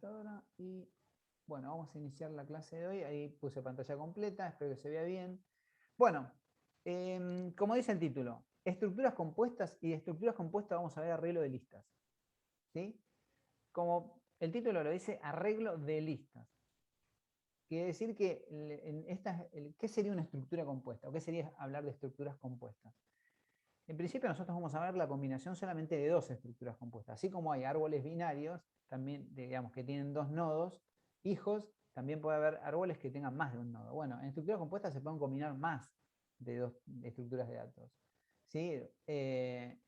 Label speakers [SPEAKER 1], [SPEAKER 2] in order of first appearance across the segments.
[SPEAKER 1] computadora y bueno, vamos a iniciar la clase de hoy. Ahí puse pantalla completa, espero que se vea bien. Bueno, como dice el título, estructuras compuestas, y de estructuras compuestas vamos a ver arreglo de listas. ¿Sí? Como el título lo dice, arreglo de listas. Quiere decir que ¿qué sería una estructura compuesta? ¿O qué sería hablar de estructuras compuestas? En principio nosotros vamos a ver la combinación solamente de dos estructuras compuestas. Así como hay árboles binarios, también digamos que tienen dos nodos, hijos, también puede haber árboles que tengan más de un nodo. Bueno, en estructuras compuestas se pueden combinar más de dos estructuras de datos. ¿Sí?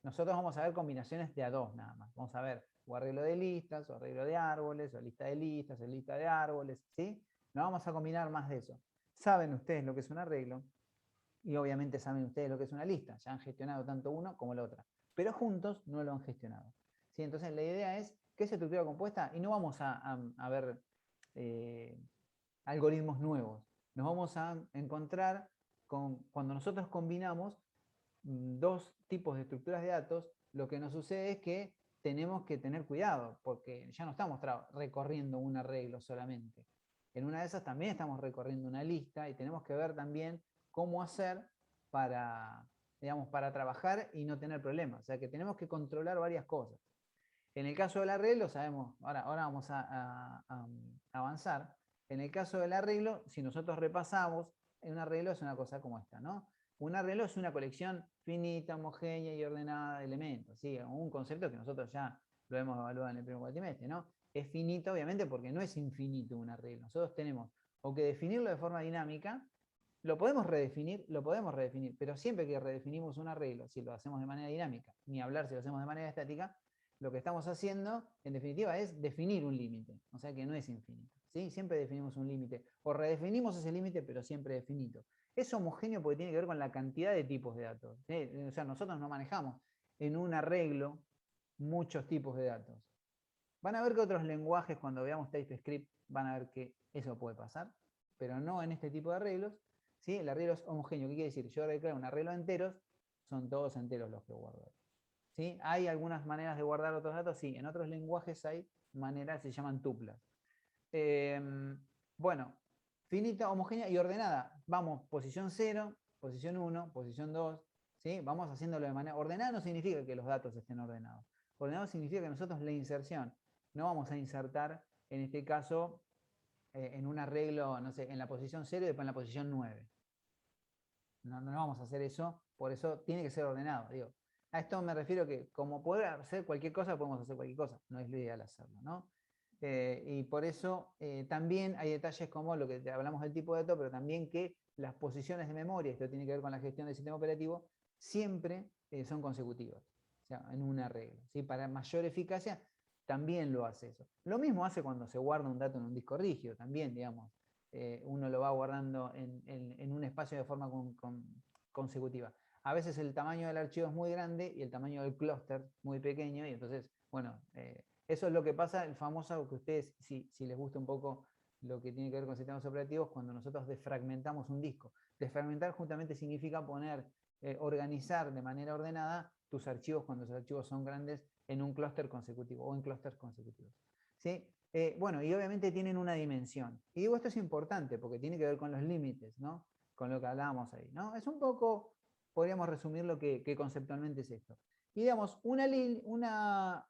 [SPEAKER 1] Nosotros vamos a ver combinaciones de a dos nada más. Vamos a ver o arreglo de listas, o arreglo de árboles, o lista de listas, o lista de árboles. ¿Sí? No vamos a combinar más de eso. ¿Saben ustedes lo que es un arreglo? Y obviamente saben ustedes lo que es una lista, ya han gestionado tanto uno como la otra, pero juntos no lo han gestionado. ¿Sí? Entonces la idea es que es estructura compuesta y no vamos a ver algoritmos nuevos, nos vamos a encontrar cuando nosotros combinamos dos tipos de estructuras de datos, lo que nos sucede es que tenemos que tener cuidado, porque ya no estamos recorriendo un arreglo solamente. En una de esas también estamos recorriendo una lista y tenemos que ver también cómo hacer para, digamos, para trabajar y no tener problemas. O sea que tenemos que controlar varias cosas. En el caso del arreglo, sabemos, ahora vamos a avanzar. En el caso del arreglo, si nosotros repasamos, un arreglo es una cosa como esta, ¿no? Un arreglo es una colección finita, homogénea y ordenada de elementos, ¿sí? Un concepto que nosotros ya lo hemos evaluado en el primer cuatrimestre, ¿no? Es finito, obviamente, porque no es infinito un arreglo. Nosotros tenemos o que definirlo de forma dinámica, lo podemos redefinir, pero siempre que redefinimos un arreglo, si lo hacemos de manera dinámica, ni hablar si lo hacemos de manera estática, lo que estamos haciendo, en definitiva, es definir un límite, o sea que no es infinito. ¿Sí? Siempre definimos un límite, o redefinimos ese límite, pero siempre definito. Es homogéneo porque tiene que ver con la cantidad de tipos de datos. ¿Sí? O sea, nosotros no manejamos en un arreglo muchos tipos de datos. Van a ver que otros lenguajes, cuando veamos TypeScript, van a ver que eso puede pasar, pero no en este tipo de arreglos. ¿Sí? El arreglo es homogéneo. ¿Qué quiere decir? Yo declaro un arreglo de enteros, son todos enteros los que guardo. ¿Sí? ¿Hay algunas maneras de guardar otros datos? Sí, en otros lenguajes hay maneras, se llaman tuplas. Bueno, finita, homogénea y ordenada. Vamos, posición 0, posición 1, posición 2. ¿Sí? Vamos haciéndolo de manera ordenada. No significa que los datos estén ordenados. Ordenado significa que nosotros la inserción no vamos a insertar, en este caso, en un arreglo, no sé, en la posición 0 y después en la posición 9. No vamos a hacer eso, por eso tiene que ser ordenado. Digo, a esto me refiero que como poder hacer cualquier cosa, podemos hacer cualquier cosa. No es lo ideal hacerlo, ¿no? Y por eso también hay detalles como lo que hablamos del tipo de dato, pero también que las posiciones de memoria, esto tiene que ver con la gestión del sistema operativo, siempre son consecutivas, o sea, en un arreglo. ¿Sí? Para mayor eficacia, también lo hace eso. Lo mismo hace cuando se guarda un dato en un disco rígido, también, digamos. Uno lo va guardando en un espacio de forma consecutiva. A veces el tamaño del archivo es muy grande y el tamaño del clúster muy pequeño, y entonces, bueno, eso es lo que pasa, el famoso que ustedes, si les gusta un poco lo que tiene que ver con sistemas operativos, cuando nosotros desfragmentamos un disco. Desfragmentar justamente significa poner, organizar de manera ordenada tus archivos cuando los archivos son grandes en un clúster consecutivo o en clústeres consecutivos. ¿Sí? Bueno, y obviamente tienen una dimensión. Y digo, esto es importante porque tiene que ver con los límites, ¿no? Con lo que hablábamos ahí, ¿no? Es un poco, podríamos resumir lo que conceptualmente es esto. Y digamos, una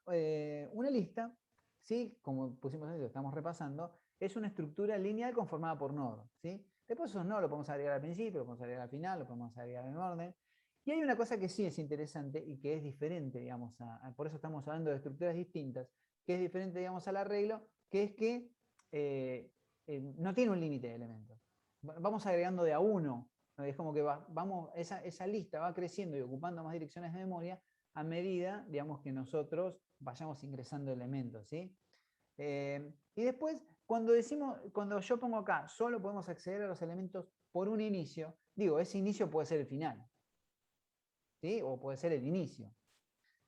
[SPEAKER 1] lista, ¿sí? Como pusimos antes, lo estamos repasando, es una estructura lineal conformada por nodos, ¿sí? Después esos nodos lo podemos agregar al principio, lo podemos agregar al final, lo podemos agregar en orden. Y hay una cosa que sí es interesante y que es diferente, digamos, por eso estamos hablando de estructuras distintas, que es diferente, digamos, al arreglo, que es que no tiene un límite de elementos. Vamos agregando de a uno, ¿no? Es como que esa lista va creciendo y ocupando más direcciones de memoria a medida, digamos, que nosotros vayamos ingresando elementos, ¿sí? Y después, cuando yo pongo acá, solo podemos acceder a los elementos por un inicio, digo, ese inicio puede ser el final, ¿sí? O puede ser el inicio.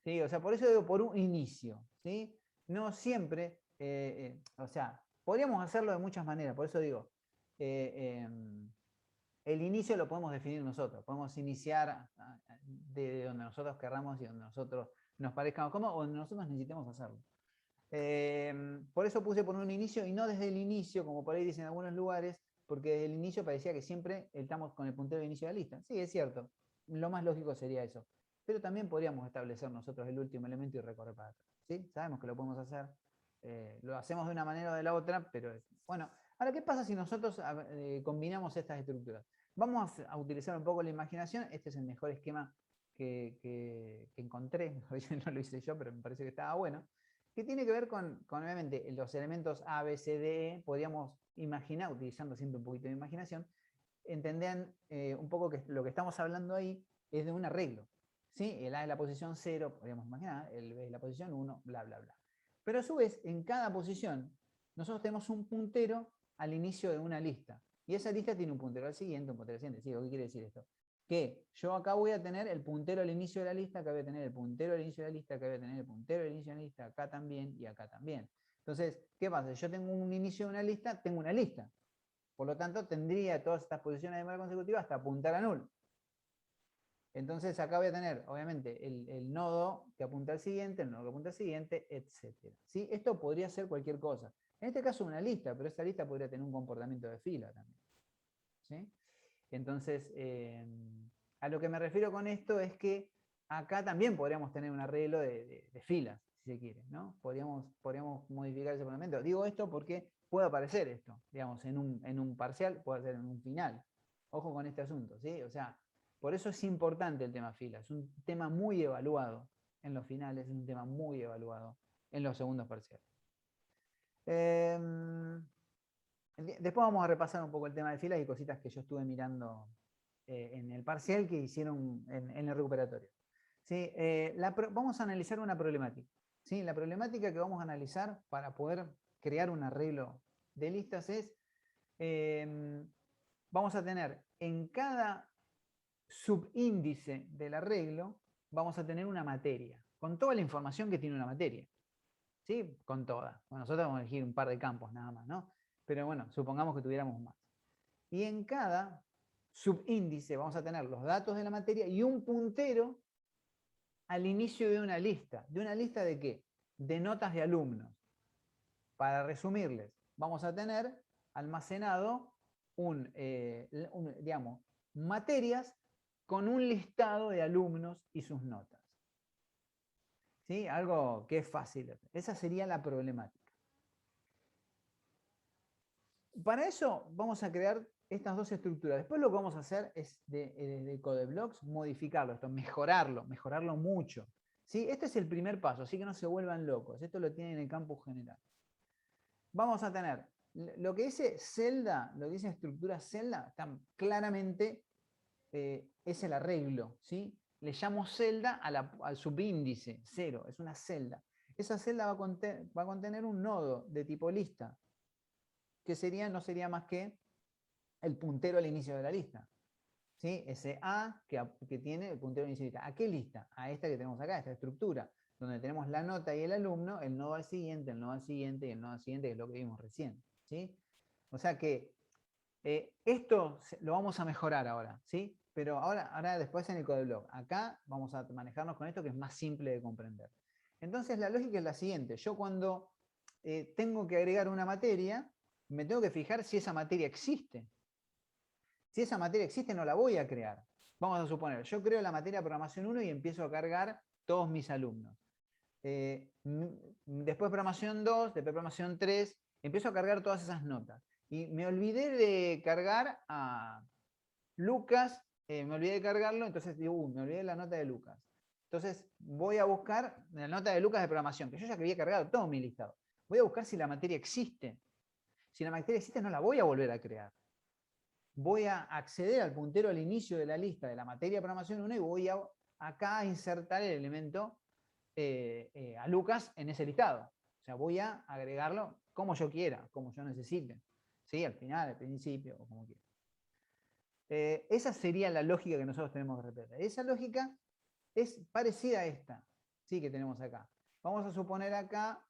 [SPEAKER 1] ¿Sí? O sea, por eso digo por un inicio, ¿sí? No siempre, o sea, podríamos hacerlo de muchas maneras, por eso digo, el inicio lo podemos definir nosotros, podemos iniciar de donde nosotros querramos y donde nosotros nos parezca más cómodo o donde nosotros necesitemos hacerlo. Por eso puse por un inicio y no desde el inicio, como por ahí dicen en algunos lugares, porque desde el inicio parecía que siempre estamos con el puntero de inicio de la lista. Sí, es cierto. Lo más lógico sería eso. Pero también podríamos establecer nosotros el último elemento y recorrer para atrás. ¿Sí? Sabemos que lo podemos hacer. Lo hacemos de una manera o de la otra, pero bueno. Ahora, ¿qué pasa si nosotros combinamos estas estructuras? Vamos a utilizar un poco la imaginación. Este es el mejor esquema que encontré. No lo hice yo, pero me parece que estaba bueno. Que tiene que ver con obviamente, los elementos A, B, C, D, E. Podríamos imaginar, utilizando siempre un poquito de imaginación, entendían un poco que lo que estamos hablando ahí es de un arreglo. ¿Sí? El A es la posición 0, podríamos imaginar, el B es la posición 1, bla, bla, bla. Pero a su vez, en cada posición, nosotros tenemos un puntero al inicio de una lista. Y esa lista tiene un puntero al siguiente, un puntero al siguiente. ¿Sí? ¿Qué quiere decir esto? Que yo acá voy a tener el puntero al inicio de la lista, acá voy a tener el puntero al inicio de la lista, acá voy a tener el puntero al inicio de la lista, acá también y acá también. Entonces, ¿qué pasa? Yo tengo un inicio de una lista, tengo una lista. Por lo tanto, tendría todas estas posiciones de manera consecutiva hasta apuntar a null. Entonces acá voy a tener, obviamente, el nodo que apunta al siguiente, el nodo que apunta al siguiente, etc. ¿Sí? Esto podría ser cualquier cosa. En este caso una lista, pero esta lista podría tener un comportamiento de fila también. ¿Sí? Entonces, a lo que me refiero con esto es que acá también podríamos tener un arreglo de filas, si se quiere, ¿no? Podríamos modificar ese fundamento. Digo esto porque puede aparecer esto, digamos, en un parcial, puede ser en un final. Ojo con este asunto, ¿sí? O sea, por eso es importante el tema filas. Es un tema muy evaluado en los finales, es un tema muy evaluado en los segundos parciales. Después vamos a repasar un poco el tema de filas y cositas que yo estuve mirando en el parcial que hicieron en el recuperatorio. ¿Sí? Vamos a analizar una problemática. ¿Sí? La problemática que vamos a analizar para poder crear un arreglo de listas es, vamos a tener en cada subíndice del arreglo, vamos a tener una materia, con toda la información que tiene una materia. ¿Sí? Con toda. Bueno, nosotros vamos a elegir un par de campos nada más, ¿no? Pero bueno, supongamos que tuviéramos más. Y en cada subíndice vamos a tener los datos de la materia y un puntero al inicio de una lista. ¿De una lista de qué? De notas de alumnos. Para resumirles, vamos a tener almacenado digamos, materias con un listado de alumnos y sus notas. ¿Sí? Algo que es fácil. Esa sería la problemática. Para eso vamos a crear estas dos estructuras. Después lo que vamos a hacer es de CodeBlocks modificarlo, mejorarlo mucho. ¿Sí? Este es el primer paso, así que no se vuelvan locos. Esto lo tienen en el campus general. Vamos a tener lo que dice celda, lo que dice estructura celda, claramente es el arreglo. ¿Sí? Le llamo celda al subíndice 0, es una celda. Esa celda va a contener un nodo de tipo lista, que no sería más que el puntero al inicio de la lista. ¿Sí? Ese A que tiene el puntero al inicio de la lista. ¿A qué lista? A esta que tenemos acá, esta estructura, donde tenemos la nota y el alumno, el nodo al siguiente, el nodo al siguiente y el nodo al siguiente, que es lo que vimos recién. ¿Sí? O sea que esto lo vamos a mejorar ahora, ¿sí? Pero ahora después en el CodeBlock. Acá vamos a manejarnos con esto que es más simple de comprender. Entonces la lógica es la siguiente. Yo cuando tengo que agregar una materia, me tengo que fijar si esa materia existe. Si esa materia existe, no la voy a crear. Vamos a suponer, yo creo la materia programación 1 y empiezo a cargar todos mis alumnos. Después programación 2, después programación 3, empiezo a cargar todas esas notas. Y me olvidé de cargar a Lucas, me olvidé de cargarlo, entonces digo, me olvidé de la nota de Lucas. Entonces voy a buscar la nota de Lucas de programación, que yo ya que había cargado todo mi listado. Voy a buscar si la materia existe. Si la materia existe, no la voy a volver a crear. Voy a acceder al puntero al inicio de la lista de la materia de programación 1 y voy acá a insertar el elemento a Lucas en ese listado. O sea, voy a agregarlo como yo quiera, como yo necesite. ¿Sí? Al final, al principio, o como quiera. Esa sería la lógica que nosotros tenemos que repetir. Esa lógica es parecida a esta, ¿sí? Que tenemos acá. Vamos a suponer acá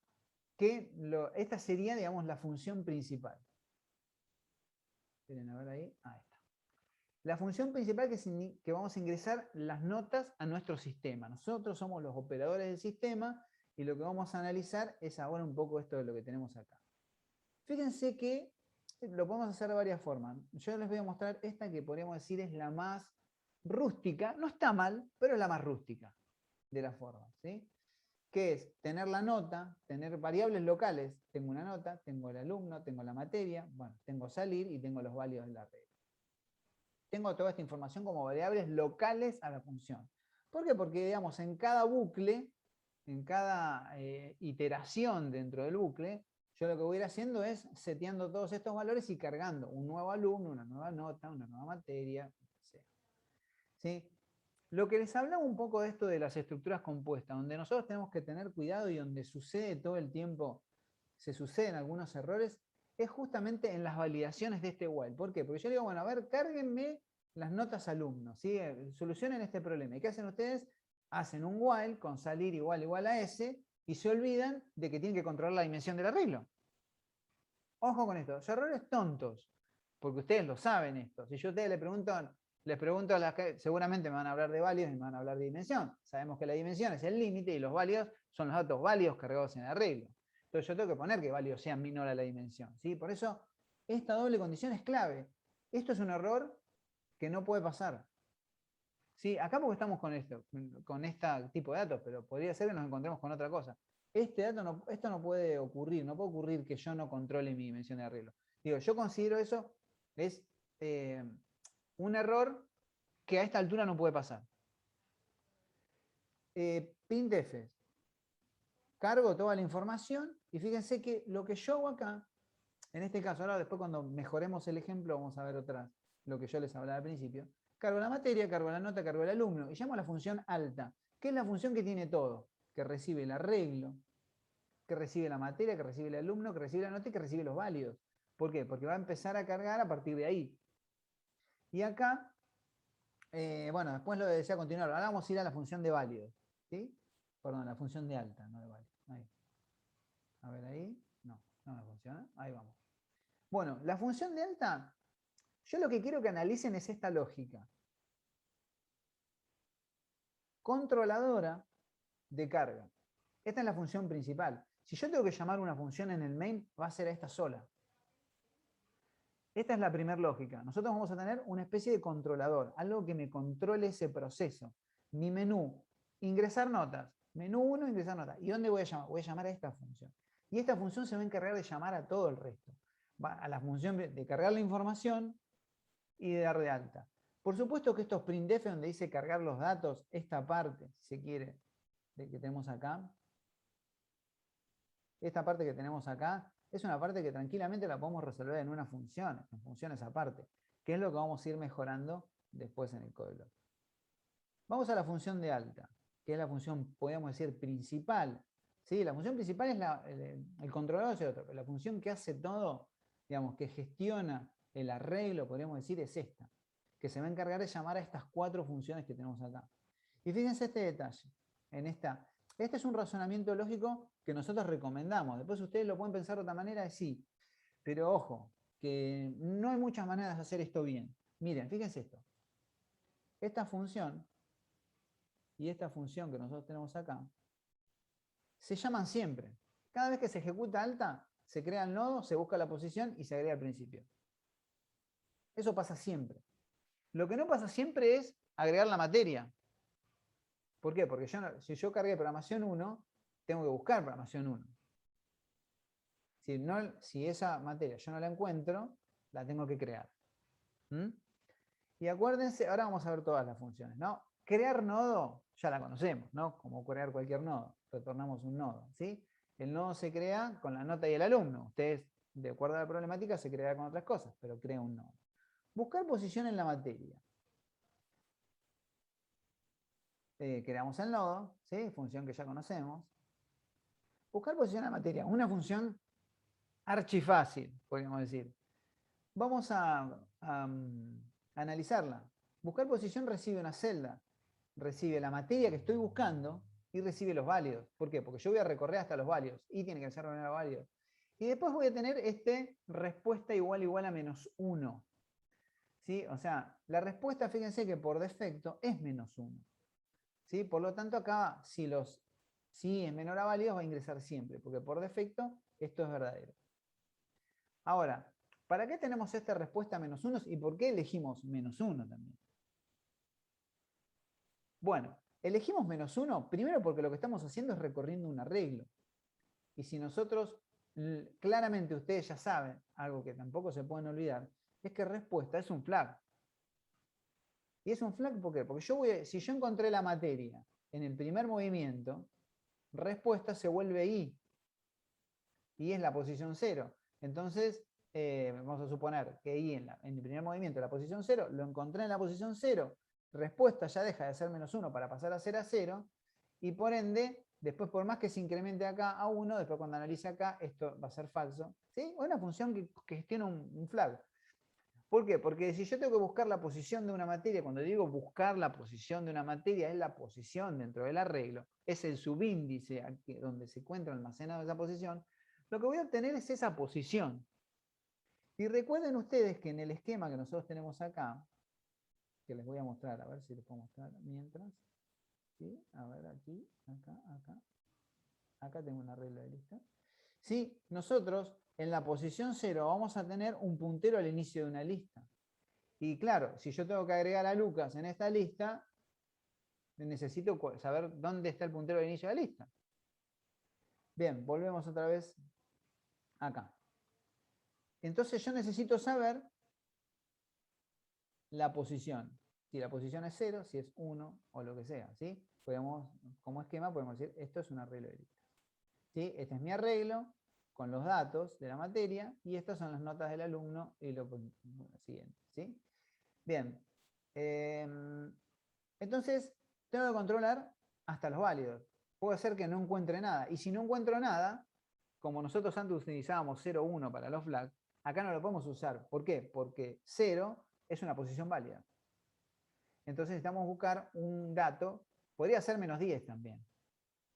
[SPEAKER 1] que esta sería, digamos, la función principal. Esperen a ver ahí. Ahí está. La función principal que vamos a ingresar las notas a nuestro sistema. Nosotros somos los operadores del sistema y lo que vamos a analizar es ahora un poco esto de lo que tenemos acá. Fíjense que lo podemos hacer de varias formas. Yo les voy a mostrar esta que podríamos decir es la más rústica. No está mal, pero es la más rústica de las formas, ¿sí? Que es tener la nota, tener variables locales. Tengo una nota, tengo el alumno, tengo la materia, bueno, tengo salir y tengo los válidos de la regla. Tengo toda esta información como variables locales a la función. ¿Por qué? Porque, digamos, en cada bucle, en cada iteración dentro del bucle, yo lo que voy a ir haciendo es seteando todos estos valores y cargando un nuevo alumno, una nueva nota, una nueva materia, etc. ¿Sí? Lo que les hablaba un poco de esto de las estructuras compuestas, donde nosotros tenemos que tener cuidado y donde sucede todo el tiempo, se suceden algunos errores, es justamente en las validaciones de este while. ¿Por qué? Porque yo digo, bueno, a ver, cárguenme las notas alumnos, ¿sí? Solucionen este problema. ¿Y qué hacen ustedes? Hacen un while con salir igual a S y se olvidan de que tienen que controlar la dimensión del arreglo. Ojo con esto, son errores tontos, porque ustedes lo saben esto. Si yo a ustedes les pregunto a las que seguramente me van a hablar de válidos y me van a hablar de dimensión. Sabemos que la dimensión es el límite y los válidos son los datos válidos cargados en el arreglo. Entonces yo tengo que poner que válido sea menor a la dimensión, ¿sí? Por eso esta doble condición es clave. Esto es un error que no puede pasar. ¿Sí? Acá porque estamos con esto, con este tipo de datos, pero podría ser que nos encontremos con otra cosa. Esto no puede ocurrir, no puede ocurrir que yo no controle mi dimensión de arreglo. Digo, yo considero eso es un error que a esta altura no puede pasar. Printf. Cargo toda la información y fíjense que lo que yo hago acá, en este caso, ahora después cuando mejoremos el ejemplo vamos a ver lo que yo les hablaba al principio. Cargo la materia, cargo la nota, cargo el alumno y llamo a la función alta, que es la función que tiene todo, que recibe el arreglo, que recibe la materia, que recibe el alumno, que recibe la nota y que recibe los válidos. ¿Por qué? Porque va a empezar a cargar a partir de ahí. Y acá, bueno, después lo decía continuar. Ahora vamos a ir a la función de válidos. ¿Sí? Perdón, la función de alta, no de válidos. Ahí. A ver ahí. No, no me funciona. Ahí vamos. Bueno, la función de alta, yo lo que quiero que analicen es esta lógica. Controladora de carga. Esta es la función principal. Si yo tengo que llamar una función en el main, va a ser a esta sola. Esta es la primera lógica. Nosotros vamos a tener una especie de controlador, algo que me controle ese proceso. Mi menú, ingresar notas. Menú 1, ingresar notas. ¿Y dónde voy a llamar? Voy a llamar a esta función. Y esta función se va a encargar de llamar a todo el resto. Va a la función de cargar la información y de dar de alta. Por supuesto que estos printf donde dice cargar los datos, esta parte, si se quiere, de que tenemos acá, esta parte que tenemos acá, es una parte que tranquilamente la podemos resolver en una función, en funciones aparte, que es lo que vamos a ir mejorando después en el código. Vamos a la función de alta, que es la función, podríamos decir, principal. ¿Sí? La función principal es el controlador, es el otro, pero la función que hace todo, digamos, que gestiona el arreglo, podríamos decir, es esta, que se va a encargar de llamar a estas 4 funciones que tenemos acá. Y fíjense este detalle, este es un razonamiento lógico que nosotros recomendamos. Después ustedes lo pueden pensar de otra manera, sí. Pero ojo, que no hay muchas maneras de hacer esto bien. Miren, fíjense esto. Esta función y esta función que nosotros tenemos acá se llaman siempre. Cada vez que se ejecuta alta, se crea el nodo, se busca la posición y se agrega al principio. Eso pasa siempre. Lo que no pasa siempre es agregar la materia. ¿Por qué? Porque si yo cargué programación 1, tengo que buscar programación 1. Si esa materia yo no la encuentro, la tengo que crear. Y acuérdense, ahora vamos a ver todas las funciones, ¿no? Crear nodo, ya la conocemos, ¿no? Como crear cualquier nodo. Retornamos un nodo, ¿sí? El nodo se crea con la nota y el alumno. Ustedes, de acuerdo a la problemática, se creará con otras cosas, pero crea un nodo. Buscar posición en la materia. Creamos el nodo, ¿sí? Función que ya conocemos. Buscar posición en la materia. Una función archifácil, podríamos decir. Vamos a analizarla. Buscar posición recibe una celda. Recibe la materia que estoy buscando y recibe los válidos. ¿Por qué? Porque yo voy a recorrer hasta los válidos y tiene que ser de manera válidos. Y después voy a tener respuesta igual a -1. ¿Sí? O sea, la respuesta, fíjense que por defecto es -1. ¿Sí? Por lo tanto, acá, si si es menor a válidos va a ingresar siempre, porque por defecto esto es verdadero. Ahora, ¿para qué tenemos esta respuesta -1 y por qué elegimos -1 también? Bueno, elegimos -1 primero porque lo que estamos haciendo es recorriendo un arreglo. Y si nosotros, claramente ustedes ya saben, algo que tampoco se pueden olvidar, es que respuesta es un flag. ¿Y es un flag por qué? Porque si yo encontré la materia en el primer movimiento, respuesta se vuelve I. Y es la posición 0. Entonces, vamos a suponer que I en el primer movimiento, la posición 0, lo encontré en la posición 0, respuesta ya deja de ser -1 para pasar a ser a 0, y por ende, después por más que se incremente acá a 1, después cuando analice acá, esto va a ser falso. ¿Sí? Es una función que gestiona un flag. ¿Por qué? Porque si yo tengo que buscar la posición de una materia, cuando digo buscar la posición de una materia, es la posición dentro del arreglo, es el subíndice donde se encuentra almacenada esa posición, lo que voy a obtener es esa posición. Y recuerden ustedes que en el esquema que nosotros tenemos acá, que les voy a mostrar, a ver si les puedo mostrar mientras. ¿Sí? A ver, aquí, acá tengo un arreglo de lista. ¿Sí? Nosotros en la posición 0 vamos a tener un puntero al inicio de una lista. Y claro, si yo tengo que agregar a Lucas en esta lista, necesito saber dónde está el puntero al inicio de la lista. Bien, volvemos otra vez acá. Entonces yo necesito saber la posición. Si la posición es 0, si es 1 o lo que sea. ¿Sí? Como esquema podemos decir, esto es un arreglo de listas. ¿Sí? Este es mi arreglo con los datos de la materia y estas son las notas del alumno y lo siguiente. ¿Sí? Bien. Entonces, tengo que controlar hasta los válidos. Puede ser que no encuentre nada. Y si no encuentro nada, como nosotros antes utilizábamos 0, 1 para los flags, acá no lo podemos usar. ¿Por qué? Porque 0 es una posición válida. Entonces necesitamos buscar un dato, podría ser -10 también,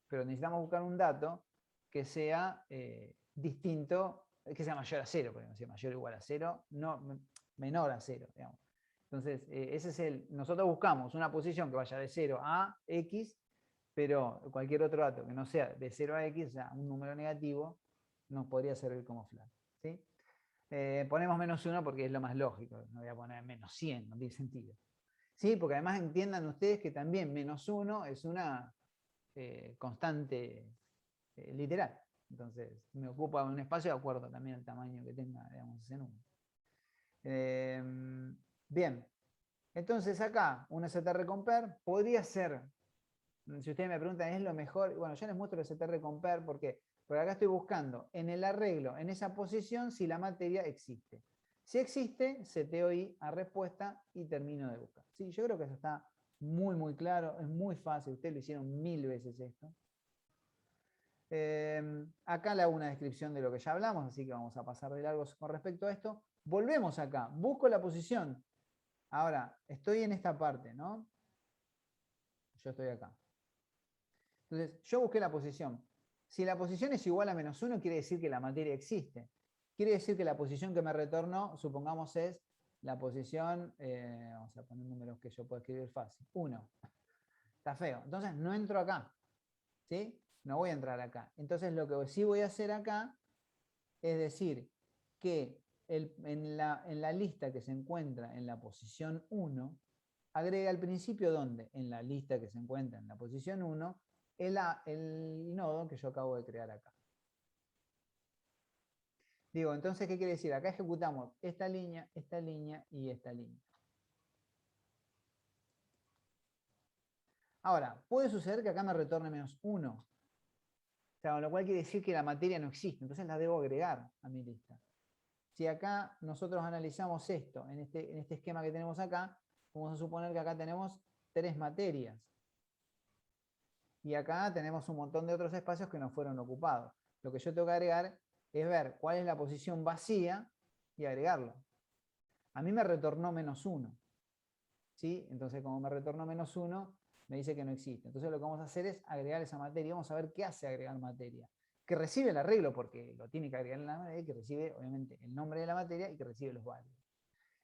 [SPEAKER 1] pero necesitamos buscar un dato que sea distinto, que sea mayor a 0, podemos decir mayor o igual a 0, no, menor a 0, digamos. Entonces, ese es nosotros buscamos una posición que vaya de 0 a X, pero cualquier otro dato que no sea de 0 a X, o sea, un número negativo, nos podría servir como flag. ¿Sí? Ponemos -1 porque es lo más lógico, no voy a poner -100, no tiene sentido. ¿Sí? Porque además entiendan ustedes que también -1 es una constante literal. Entonces, me ocupa un espacio de acuerdo también al tamaño que tenga, digamos, ese número. Bien, entonces acá un STR compare podría ser, si ustedes me preguntan, ¿es lo mejor? Bueno, yo les muestro el STR compare porque acá estoy buscando en el arreglo, en esa posición, si la materia existe. Si existe, seteo I a respuesta y termino de buscar. Sí, yo creo que eso está muy, muy claro, es muy fácil, ustedes lo hicieron 1000 veces esto. Acá le hago una descripción de lo que ya hablamos, así que vamos a pasar de largo con respecto a esto. Volvemos acá, busco la posición. Ahora, estoy en esta parte, ¿no? Yo estoy acá. Entonces, yo busqué la posición. Si la posición es igual a -1, quiere decir que la materia existe. Quiere decir que la posición que me retornó, supongamos, es la posición, vamos a poner números que yo puedo escribir fácil, 1. Está feo. Entonces, no entro acá. ¿Sí? No voy a entrar acá. Entonces, lo que sí voy a hacer acá es decir que en la lista que se encuentra en la posición 1, agrega al principio, ¿dónde? En la lista que se encuentra en la posición 1, el nodo que yo acabo de crear acá. Digo, entonces, ¿qué quiere decir? Acá ejecutamos esta línea y esta línea. Ahora, puede suceder que acá me retorne -1. O sea, lo cual quiere decir que la materia no existe. Entonces la debo agregar a mi lista. Si acá nosotros analizamos esto, en este esquema que tenemos acá, vamos a suponer que acá tenemos 3 materias. Y acá tenemos un montón de otros espacios que no fueron ocupados. Lo que yo tengo que agregar es ver cuál es la posición vacía y agregarlo. A mí me retornó -1. ¿Sí? Entonces, como me retornó -1, me dice que no existe. Entonces, lo que vamos a hacer es agregar esa materia. Vamos a ver qué hace agregar materia. Que recibe el arreglo, porque lo tiene que agregar en la materia, que recibe, obviamente, el nombre de la materia y que recibe los válidos.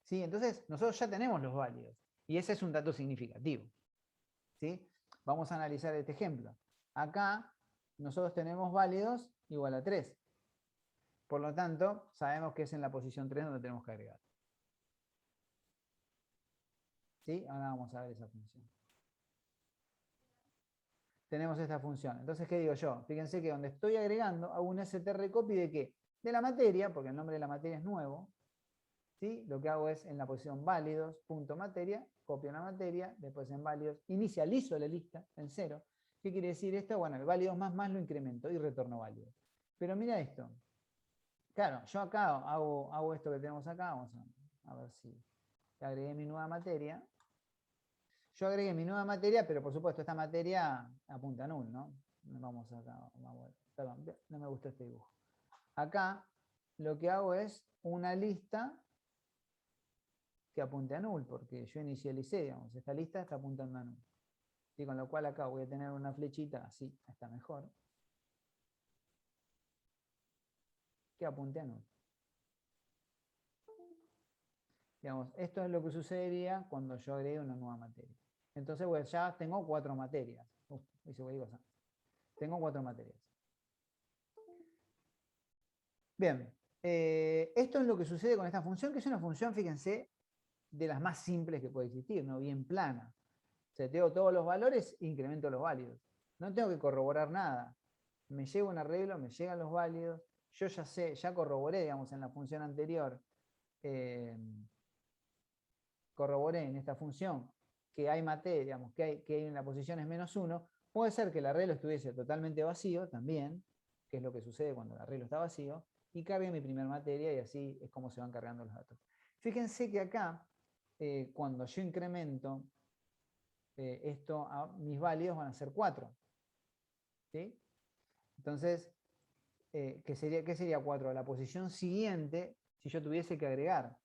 [SPEAKER 1] ¿Sí? Entonces, nosotros ya tenemos los válidos. Y ese es un dato significativo. ¿Sí? Vamos a analizar este ejemplo. Acá nosotros tenemos válidos igual a 3. Por lo tanto, sabemos que es en la posición 3 donde tenemos que agregar. ¿Sí? Ahora vamos a ver esa función. Tenemos esta función. Entonces, ¿qué digo yo? Fíjense que donde estoy agregando, hago un strcopy de qué? De la materia, porque el nombre de la materia es nuevo. ¿Sí? Lo que hago es en la posición válidos.materia, copio la materia, después en válidos, inicializo la lista en 0. ¿Qué quiere decir esto? Bueno, el válidos más lo incremento y retorno válidos. Pero mira esto. Claro, yo acá hago esto que tenemos acá. Vamos a ver si agregué mi nueva materia. Yo agregué mi nueva materia, pero por supuesto esta materia apunta a null, ¿no? Vamos acá, perdón, no me gustó este dibujo. Acá lo que hago es una lista que apunte a null, porque yo inicialicé, digamos, esta lista está apuntando a null. Y con lo cual acá voy a tener una flechita, así está mejor, que apunte a null. Digamos, esto es lo que sucedería cuando yo agregue una nueva materia. Entonces, pues ya tengo 4 materias. Tengo 4 materias. Bien, esto es lo que sucede con esta función, que es una función, fíjense, de las más simples que puede existir, ¿no? Bien plana. Seteo todos los valores e incremento los válidos. No tengo que corroborar nada. Me llega un arreglo, me llegan los válidos. Yo ya sé, ya corroboré, digamos, en la función anterior, corroboré en esta función que hay materia, digamos, que hay en la posición es -1. Puede ser que el arreglo estuviese totalmente vacío también, que es lo que sucede cuando el arreglo está vacío, y cargue mi primer materia y así es como se van cargando los datos. Fíjense que acá, cuando yo incremento esto, mis válidos van a ser 4. ¿Sí? Entonces, ¿qué sería 4? La posición siguiente, si yo tuviese que agregar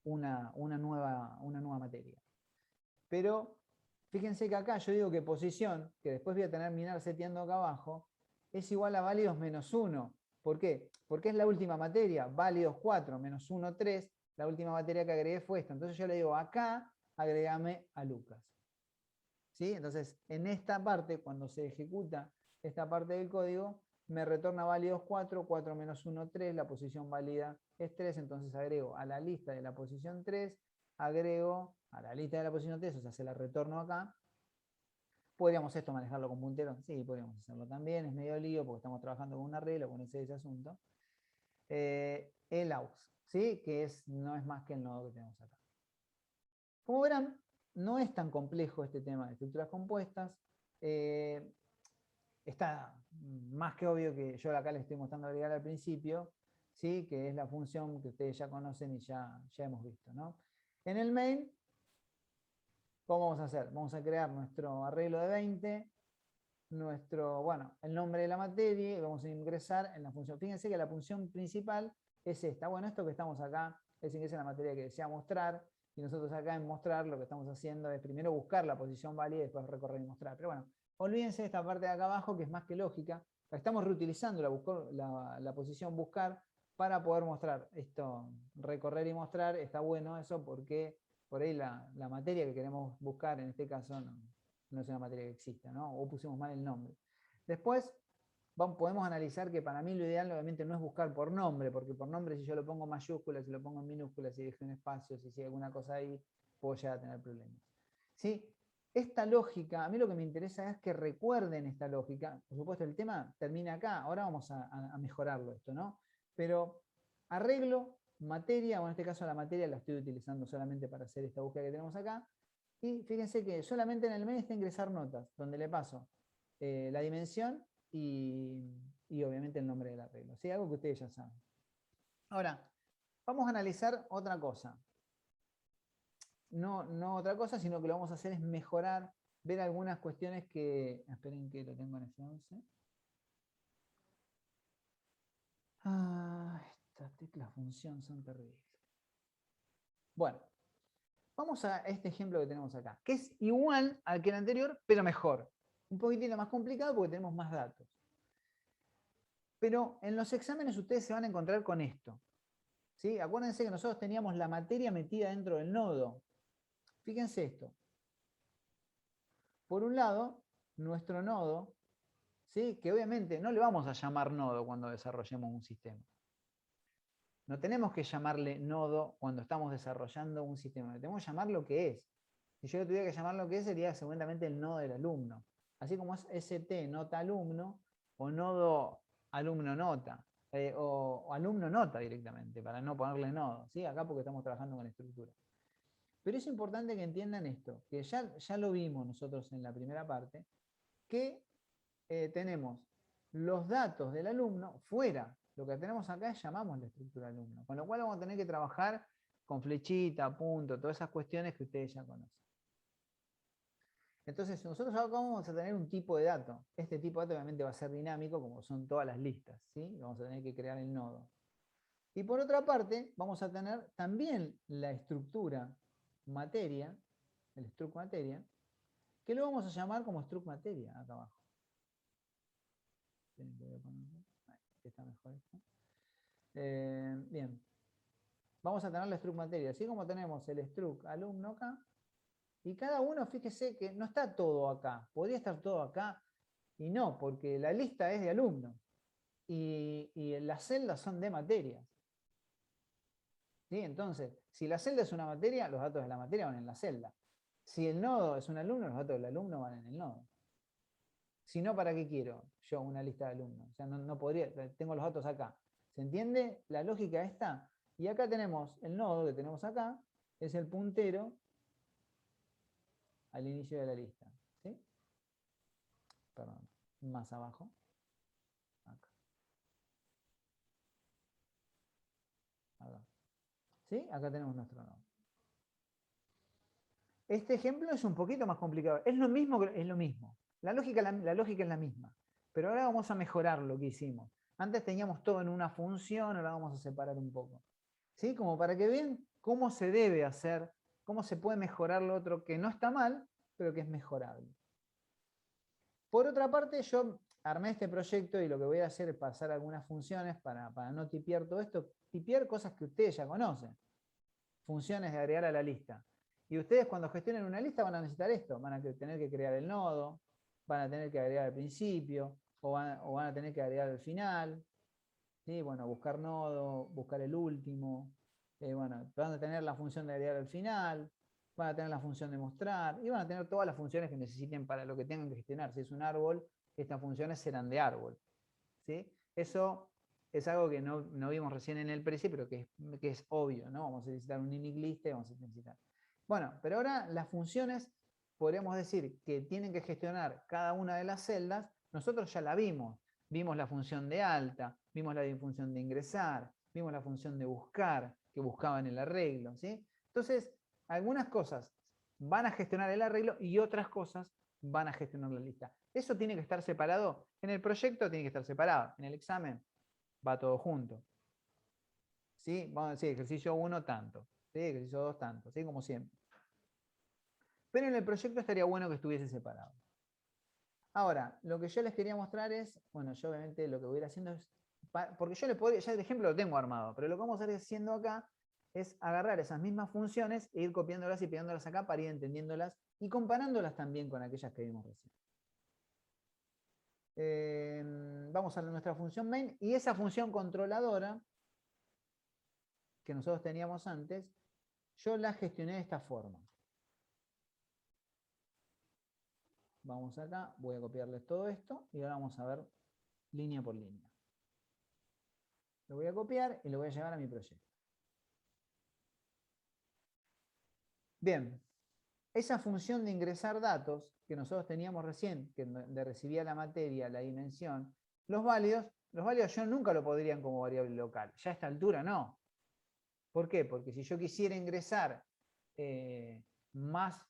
[SPEAKER 1] una nueva materia. Pero fíjense que acá yo digo que posición, que después voy a terminar seteando acá abajo, es igual a válidos -1. ¿Por qué? Porque es la última materia, válidos 4, -1, 3. La última materia que agregué fue esta. Entonces yo le digo acá, agregame a Lucas. ¿Sí? Entonces, en esta parte, cuando se ejecuta esta parte del código, me retorna válidos 4, 4 menos 1, 3, la posición válida es 3, entonces agrego a la lista de la posición 3, agrego a la lista de la posición 3, o sea, se la retorno acá. ¿Podríamos esto manejarlo con puntero? Sí, podríamos hacerlo también, es medio lío porque estamos trabajando con un arreglo, con ese asunto. El aux, ¿sí? Que no es más que el nodo que tenemos acá. Como verán, no es tan complejo este tema de estructuras compuestas. Está más que obvio que yo acá les estoy mostrando agregar al principio, ¿sí? Que es la función que ustedes ya conocen y ya hemos visto, ¿no? En el main, ¿cómo vamos a hacer? Vamos a crear nuestro arreglo de 20, el nombre de la materia, y vamos a ingresar en la función. Fíjense que la función principal es esta. Bueno, esto que estamos acá es ingresar en la materia que desea mostrar, y nosotros acá en mostrar lo que estamos haciendo es primero buscar la posición válida y después recorrer y mostrar. Pero bueno, olvídense de esta parte de acá abajo que es más que lógica. Estamos reutilizando la posición buscar para poder mostrar esto, recorrer y mostrar. Está bueno eso porque por ahí la materia que queremos buscar en este caso no es una materia que exista, ¿no? O pusimos mal el nombre. Después podemos analizar que para mí lo ideal obviamente no es buscar por nombre, porque por nombre si yo lo pongo en mayúsculas, si lo pongo en minúsculas, si dejo un espacio, si hay alguna cosa ahí, puedo llegar a tener problemas. ¿Sí? Esta lógica, a mí lo que me interesa es que recuerden esta lógica. Por supuesto, el tema termina acá, ahora vamos a mejorarlo esto, ¿no? Pero arreglo, materia, o en este caso la materia la estoy utilizando solamente para hacer esta búsqueda que tenemos acá. Y fíjense que solamente en el main está ingresar notas, donde le paso la dimensión y obviamente el nombre del arreglo. ¿Sí? Algo que ustedes ya saben. Ahora, vamos a analizar otra cosa. No otra cosa, sino que lo vamos a hacer es mejorar, ver algunas cuestiones que... Esperen que lo tengo en F11. Estas teclas función son terribles. Bueno, vamos a este ejemplo que tenemos acá, que es igual al que el anterior, pero mejor. Un poquitito más complicado porque tenemos más datos. Pero en los exámenes ustedes se van a encontrar con esto. ¿Sí? Acuérdense que nosotros teníamos la materia metida dentro del nodo. Fíjense esto. Por un lado, nuestro nodo, ¿sí? Que obviamente no le vamos a llamar nodo cuando desarrollemos un sistema. No tenemos que llamarle nodo cuando estamos desarrollando un sistema. Le tenemos que llamar lo que es. Si yo le tuviera que llamar lo que es, sería seguramente el nodo del alumno. Así como es ST nota alumno o nodo alumno nota. O alumno nota directamente, para no ponerle nodo. ¿Sí? Acá porque estamos trabajando con estructura. Pero es importante que entiendan esto, que ya lo vimos nosotros en la primera parte, que tenemos los datos del alumno fuera. Lo que tenemos acá llamamos la estructura alumno. Con lo cual vamos a tener que trabajar con flechita, punto, todas esas cuestiones que ustedes ya conocen. Entonces, nosotros acá vamos a tener un tipo de dato. Este tipo de dato obviamente va a ser dinámico, como son todas las listas, ¿sí? Vamos a tener que crear el nodo. Y por otra parte, vamos a tener también la estructura materia, el struct materia, que lo vamos a llamar como struct materia acá abajo. Está mejor esto. Bien. Vamos a tener la struct materia, así como tenemos el struct alumno acá, y cada uno, fíjese que no está todo acá, podría estar todo acá, y no, porque la lista es de alumnos, y las celdas son de materias. ¿Sí? Entonces, si la celda es una materia, los datos de la materia van en la celda. Si el nodo es un alumno, los datos del alumno van en el nodo. Si no, ¿para qué quiero yo una lista de alumnos? O sea, no podría, tengo los datos acá. ¿Se entiende la lógica esta? Y acá tenemos el nodo que tenemos acá, es el puntero al inicio de la lista. ¿Sí? Perdón, más abajo. Acá. Acá. ¿Sí? Acá tenemos nuestro nodo. Este ejemplo es un poquito más complicado. Es lo mismo, es lo mismo. La lógica es la misma. Pero ahora vamos a mejorar lo que hicimos. Antes teníamos todo en una función, ahora vamos a separar un poco. ¿Sí? Como para que vean cómo se debe hacer, cómo se puede mejorar lo otro que no está mal, pero que es mejorable. Por otra parte, yo armé este proyecto y lo que voy a hacer es pasar algunas funciones para no tipear todo esto, tipear cosas que ustedes ya conocen. Funciones de agregar a la lista. Y ustedes cuando gestionen una lista van a necesitar esto, van a tener que crear el nodo, van a tener que agregar al principio, o van a tener que agregar al final. ¿Sí? Bueno, buscar nodo, buscar el último. Bueno, van a tener la función de agregar al final, van a tener la función de mostrar, y van a tener todas las funciones que necesiten para lo que tengan que gestionar. Si es un árbol, estas funciones serán de árbol. ¿Sí? Eso es algo que no vimos recién en el precio, pero que es obvio, ¿no? Vamos a necesitar un init list, vamos a necesitar. Bueno, pero ahora las funciones, podríamos decir que tienen que gestionar cada una de las celdas, nosotros ya la vimos. Vimos la función de alta, vimos la función de ingresar, vimos la función de buscar, que buscaba en el arreglo, ¿sí? Entonces, algunas cosas van a gestionar el arreglo y otras cosas van a gestionar la lista. Eso tiene que estar separado. En el proyecto tiene que estar separado. En el examen va todo junto. ¿Sí? Vamos a decir, ejercicio 1 tanto, ¿sí? Ejercicio 2 tanto, ¿sí? Como siempre. Pero en el proyecto estaría bueno que estuviese separado. Ahora, lo que yo les quería mostrar es, bueno, yo obviamente lo que voy a ir haciendo es, porque yo les podría, ya el ejemplo lo tengo armado, pero lo que vamos a ir haciendo acá es agarrar esas mismas funciones e ir copiándolas y pegándolas acá para ir entendiéndolas y comparándolas también con aquellas que vimos recién. Vamos a nuestra función main y esa función controladora que nosotros teníamos antes, yo la gestioné de esta forma. Vamos acá, voy a copiarles todo esto y ahora vamos a ver línea por línea. Lo voy a copiar y lo voy a llevar a mi proyecto. Bien, esa función de ingresar datos que nosotros teníamos recién, que de recibía la materia, la dimensión, los válidos yo nunca lo podrían como variable local. Ya a esta altura no. ¿Por qué? Porque si yo quisiera ingresar más,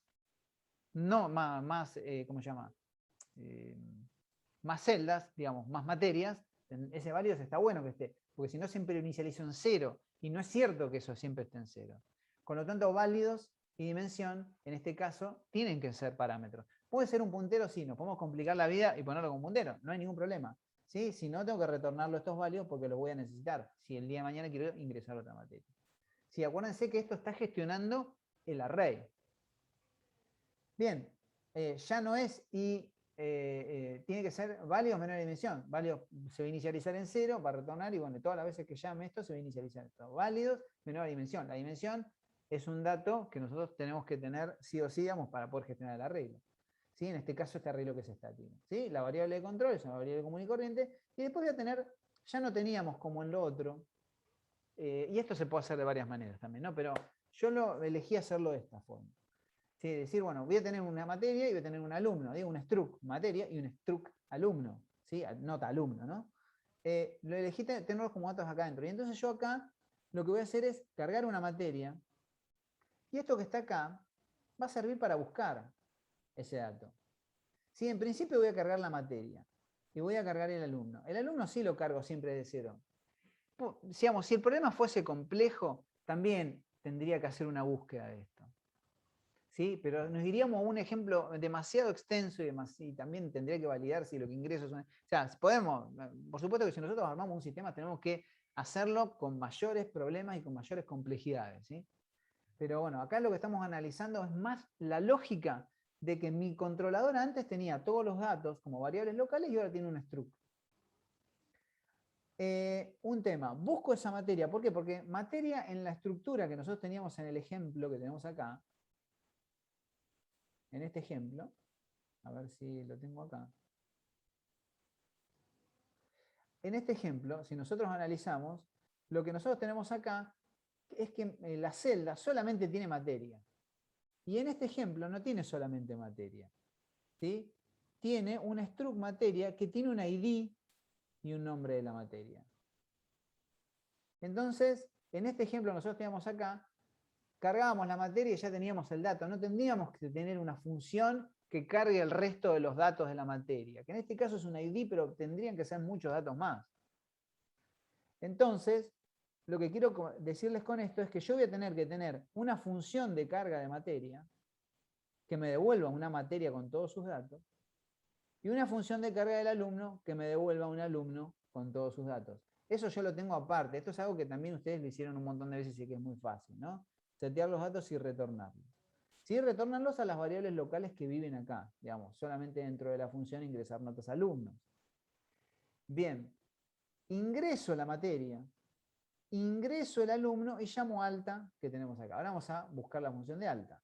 [SPEAKER 1] ¿cómo se llama? Más celdas, digamos, más materias, ese válido está bueno que esté, porque si no siempre lo inicializo en 0, y no es cierto que eso siempre esté en 0. Con lo tanto, válidos y dimensión, en este caso, tienen que ser parámetros. Puede ser un puntero, sí, nos podemos complicar la vida y ponerlo como puntero, no hay ningún problema. ¿Sí? Si no, tengo que retornarlo a estos válidos porque los voy a necesitar, si el día de mañana quiero ingresar a otra materia. Sí, acuérdense que esto está gestionando el array. Bien, ya no es y tiene tiene que ser válido menor dimensión. Válido se va a inicializar en 0, va a retornar y bueno, todas las veces que llame esto se va a inicializar esto. Válidos menor dimensión. La dimensión es un dato que nosotros tenemos que tener sí o sí, digamos, para poder gestionar el arreglo. ¿Sí? En este caso, este arreglo que es estático. ¿Sí? La variable de control es una variable común y corriente. Y después voy a tener, ya no teníamos como en lo otro, y esto se puede hacer de varias maneras también, ¿no? Pero yo elegí hacerlo de esta forma. ¿Sí? Decir, bueno, voy a tener una materia y voy a tener un alumno, digo, un struct materia y un struct alumno, ¿sí? Nota alumno, ¿no? Lo elegí tenerlos como datos acá adentro. Y entonces yo acá lo que voy a hacer es cargar una materia y esto que está acá va a servir para buscar ese dato. ¿Sí? En principio voy a cargar la materia y voy a cargar el alumno. El alumno sí lo cargo siempre de 0. Digamos, si el problema fuese complejo, también tendría que hacer una búsqueda de esto. ¿Sí? Pero nos iríamos a un ejemplo demasiado extenso y también tendría que validar si lo que ingreso es una... O sea, podemos, por supuesto que si nosotros armamos un sistema tenemos que hacerlo con mayores problemas y con mayores complejidades, ¿sí? Pero bueno, acá lo que estamos analizando es más la lógica de que mi controlador antes tenía todos los datos como variables locales y ahora tiene un struct. Un tema, busco esa materia. ¿Por qué? Porque materia en la estructura que nosotros teníamos en el ejemplo que tenemos acá, en este ejemplo, a ver si lo tengo acá. En este ejemplo, si nosotros analizamos, lo que nosotros tenemos acá es que la celda solamente tiene materia. Y en este ejemplo no tiene solamente materia, ¿sí? Tiene una struct materia que tiene un ID y un nombre de la materia. Entonces, en este ejemplo nosotros teníamos acá, cargábamos la materia y ya teníamos el dato. No tendríamos que tener una función que cargue el resto de los datos de la materia, que en este caso es un ID, pero tendrían que ser muchos datos más. Entonces, lo que quiero decirles con esto es que yo voy a tener que tener una función de carga de materia que me devuelva una materia con todos sus datos y una función de carga del alumno que me devuelva un alumno con todos sus datos. Eso yo lo tengo aparte. Esto es algo que también ustedes lo hicieron un montón de veces y que es muy fácil, ¿no? Setear los datos y retornarlos. Sí, retornarlos a las variables locales que viven acá, digamos, solamente dentro de la función ingresar notas alumnos. Bien, ingreso la materia, ingreso el alumno y llamo alta que tenemos acá. Ahora vamos a buscar la función de alta.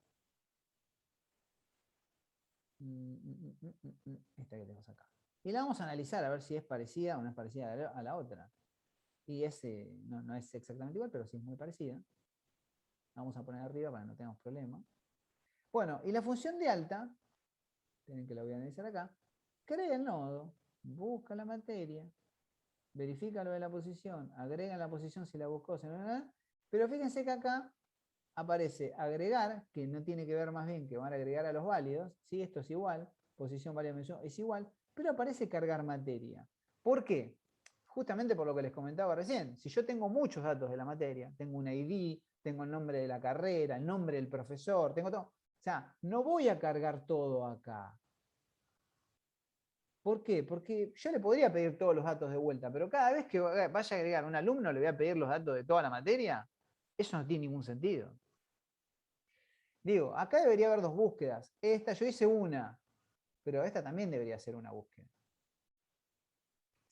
[SPEAKER 1] Esta que tenemos acá. Y la vamos a analizar a ver si es parecida o no es parecida a la otra. Y no es exactamente igual, pero sí es muy parecida. La vamos a poner arriba para que no tengamos problema. Bueno, y la función de alta, tienen que la voy a analizar acá, crea el nodo, busca la materia, verifica lo de la posición, agrega la posición si la buscó, pero fíjense que acá aparece agregar, que no tiene que ver más bien que van a agregar a los válidos, ¿sí? Esto es igual, posición, válida, mención, es igual, pero aparece cargar materia. ¿Por qué? Justamente por lo que les comentaba recién. Si yo tengo muchos datos de la materia, tengo un ID, tengo el nombre de la carrera, el nombre del profesor, tengo todo. O sea, no voy a cargar todo acá. ¿Por qué? Porque yo le podría pedir todos los datos de vuelta, pero cada vez que vaya a agregar un alumno le voy a pedir los datos de toda la materia. Eso no tiene ningún sentido. Digo, acá debería haber dos búsquedas. Esta, yo hice una, pero esta también debería ser una búsqueda.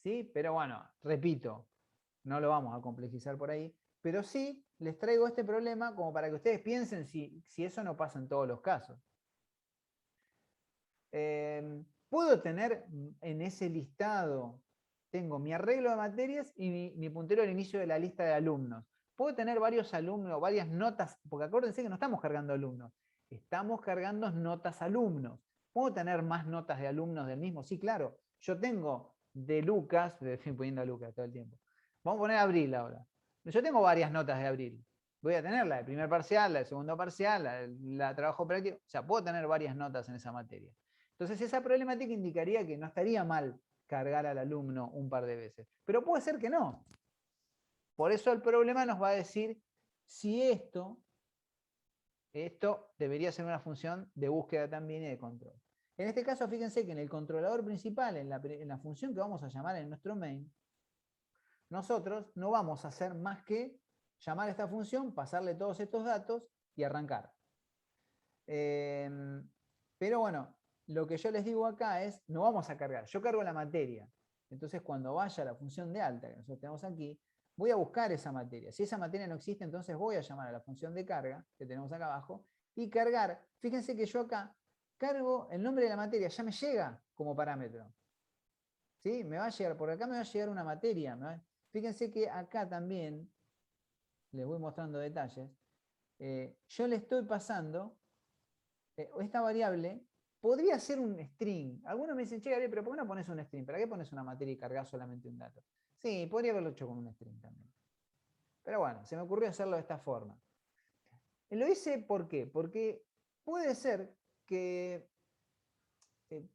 [SPEAKER 1] ¿Sí? Pero bueno, repito, no lo vamos a complejizar por ahí, pero sí les traigo este problema como para que ustedes piensen si eso no pasa en todos los casos. Puedo tener en ese listado, tengo mi arreglo de materias y mi puntero al inicio de la lista de alumnos. Puedo tener varios alumnos, varias notas, porque acuérdense que no estamos cargando alumnos, estamos cargando notas alumnos. ¿Puedo tener más notas de alumnos del mismo? Sí, claro. Yo tengo de Lucas, estoy poniendo a Lucas todo el tiempo. Vamos a poner Abril ahora. Yo tengo varias notas de Abril. Voy a tener la del primer parcial, la del segundo parcial, la de trabajo práctico. O sea, puedo tener varias notas en esa materia. Entonces esa problemática indicaría que no estaría mal cargar al alumno un par de veces. Pero puede ser que no. Por eso el problema nos va a decir si esto debería ser una función de búsqueda también y de control. En este caso, fíjense que en el controlador principal, en la función que vamos a llamar en nuestro main, nosotros no vamos a hacer más que llamar a esta función, pasarle todos estos datos y arrancar. Pero bueno, lo que yo les digo acá es, no vamos a cargar, yo cargo la materia. Entonces cuando vaya a la función de alta que nosotros tenemos aquí, voy a buscar esa materia. Si esa materia no existe, entonces voy a llamar a la función de carga que tenemos acá abajo y cargar. Fíjense que yo acá cargo el nombre de la materia, ya me llega como parámetro. ¿Sí? Me va a llegar, por acá me va a llegar una materia. Fíjense que acá también, les voy mostrando detalles, yo le estoy pasando esta variable. Podría ser un string. Algunos me dicen, che, Gabriel, pero ¿por qué no pones un string? ¿Para qué pones una materia y cargas solamente un dato? Sí, podría haberlo hecho con un string también. Pero bueno, se me ocurrió hacerlo de esta forma. Lo hice, ¿por qué? Porque puede ser que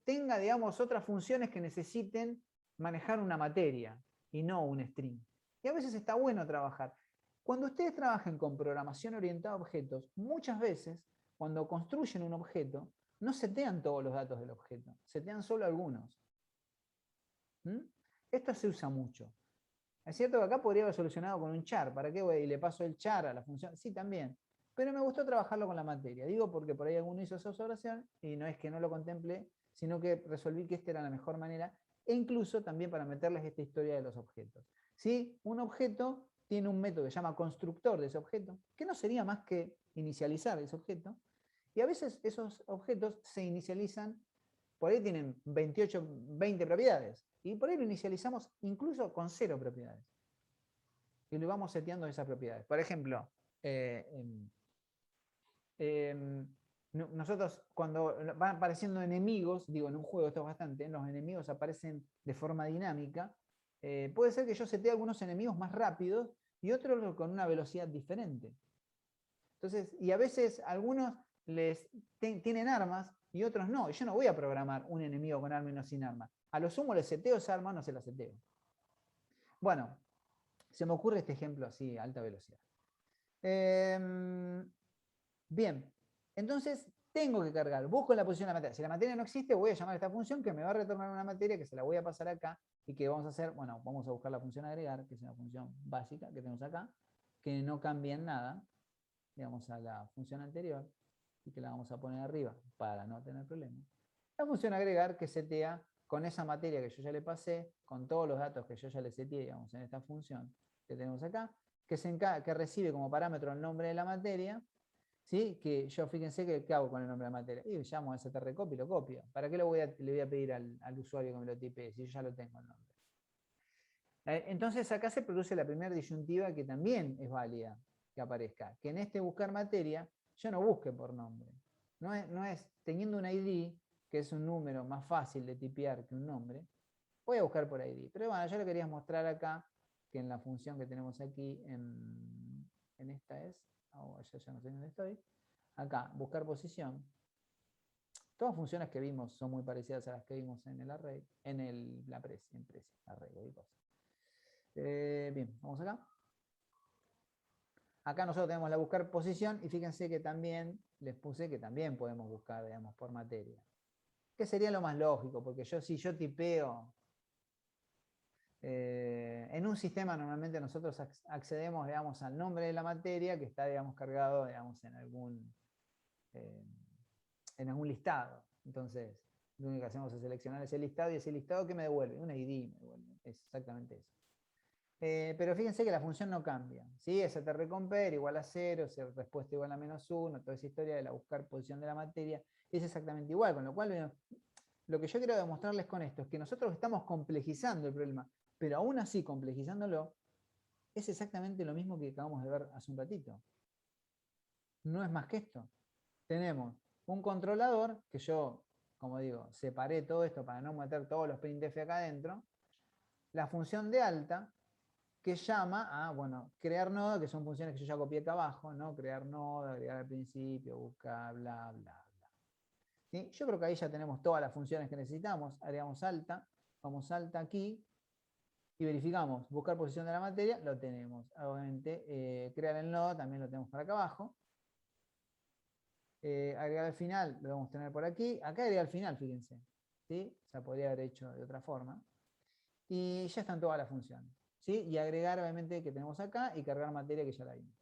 [SPEAKER 1] tenga, digamos, otras funciones que necesiten manejar una materia y no un string. Y a veces está bueno trabajar. Cuando ustedes trabajen con programación orientada a objetos, muchas veces, cuando construyen un objeto, no setean todos los datos del objeto, setean solo algunos. ¿Mm? Esto se usa mucho. Es cierto que acá podría haber solucionado con un char. ¿Para qué voy y le paso el char a la función? Sí, también. Pero me gustó trabajarlo con la materia. Digo porque por ahí alguno hizo esa observación y no es que no lo contemple, sino que resolví que esta era la mejor manera, e incluso también para meterles esta historia de los objetos. ¿Sí? Un objeto tiene un método que se llama constructor de ese objeto, que no sería más que inicializar ese objeto, y a veces esos objetos se inicializan, por ahí tienen 28, 20 propiedades, y por ahí lo inicializamos incluso con 0 propiedades. Y lo vamos seteando esas propiedades. Por ejemplo, nosotros cuando van apareciendo enemigos, digo, en un juego esto es bastante, los enemigos aparecen de forma dinámica, puede ser que yo setee algunos enemigos más rápidos y otros con una velocidad diferente. Entonces, y a veces algunos tienen armas y otros no. Y yo no voy a programar un enemigo con arma y no sin arma. A lo sumo le seteo esa arma, no se la seteo. Bueno, se me ocurre este ejemplo así, a alta velocidad. Bien, entonces tengo que cargar, busco la posición de la materia. Si la materia no existe, voy a llamar a esta función que me va a retornar una materia que se la voy a pasar acá y que vamos a hacer, bueno, vamos a buscar la función agregar, que es una función básica que tenemos acá, que no cambia en nada, digamos, a la función anterior, y que la vamos a poner arriba para no tener problemas. La función agregar que setea con esa materia que yo ya le pasé, con todos los datos que yo ya le seteé, digamos, en esta función que tenemos acá, que recibe como parámetro el nombre de la materia, ¿sí? Que yo, fíjense, ¿qué hago con el nombre de la materia? Y llamo a strcopy y lo copio. ¿Para qué le voy a pedir al usuario que me lo tipee si yo ya lo tengo el nombre? Entonces acá se produce la primera disyuntiva que también es válida que aparezca, que en este buscar materia yo no busque por nombre. No es teniendo un ID, que es un número más fácil de tipear que un nombre, voy a buscar por ID. Pero bueno, yo le quería mostrar acá que en la función que tenemos aquí, en esta es, ya no sé dónde estoy, acá, buscar posición. Todas funciones que vimos son muy parecidas a las que vimos en el array, la presi, array y cosas. Bien, vamos acá. Acá nosotros tenemos la buscar posición y fíjense que también les puse que también podemos buscar, digamos, por materia. Que sería lo más lógico, porque si yo tipeo en un sistema, normalmente nosotros accedemos, digamos, al nombre de la materia que está, digamos, cargado, digamos, en algún listado. Entonces, lo único que hacemos es seleccionar ese listado y ese listado que me devuelve, un ID me devuelve, es exactamente eso. Pero fíjense que la función no cambia, ¿sí? strcompare igual a 0, respuesta igual a -1, toda esa historia de la buscar posición de la materia es exactamente igual, con lo cual lo que yo quiero demostrarles con esto es que nosotros estamos complejizando el problema, pero aún así complejizándolo es exactamente lo mismo que acabamos de ver hace un ratito. No es más que esto. Tenemos un controlador que yo, como digo, separé todo esto para no meter todos los printf acá adentro, la función de alta que llama a, bueno, crear nodo, que son funciones que yo ya copié acá abajo, ¿no? Crear nodo, agregar al principio, buscar, bla, bla, bla. ¿Sí? Yo creo que ahí ya tenemos todas las funciones que necesitamos. Agregamos alta, vamos alta aquí y verificamos. Buscar posición de la materia, lo tenemos. Obviamente, crear el nodo también lo tenemos por acá abajo. Agregar al final, lo vamos a tener por aquí. Acá agregar al final, fíjense. ¿Sí? O sea, podría haber hecho de otra forma. Y ya están todas las funciones. ¿Sí? Y agregar, obviamente, que tenemos acá y cargar materia que ya la vimos.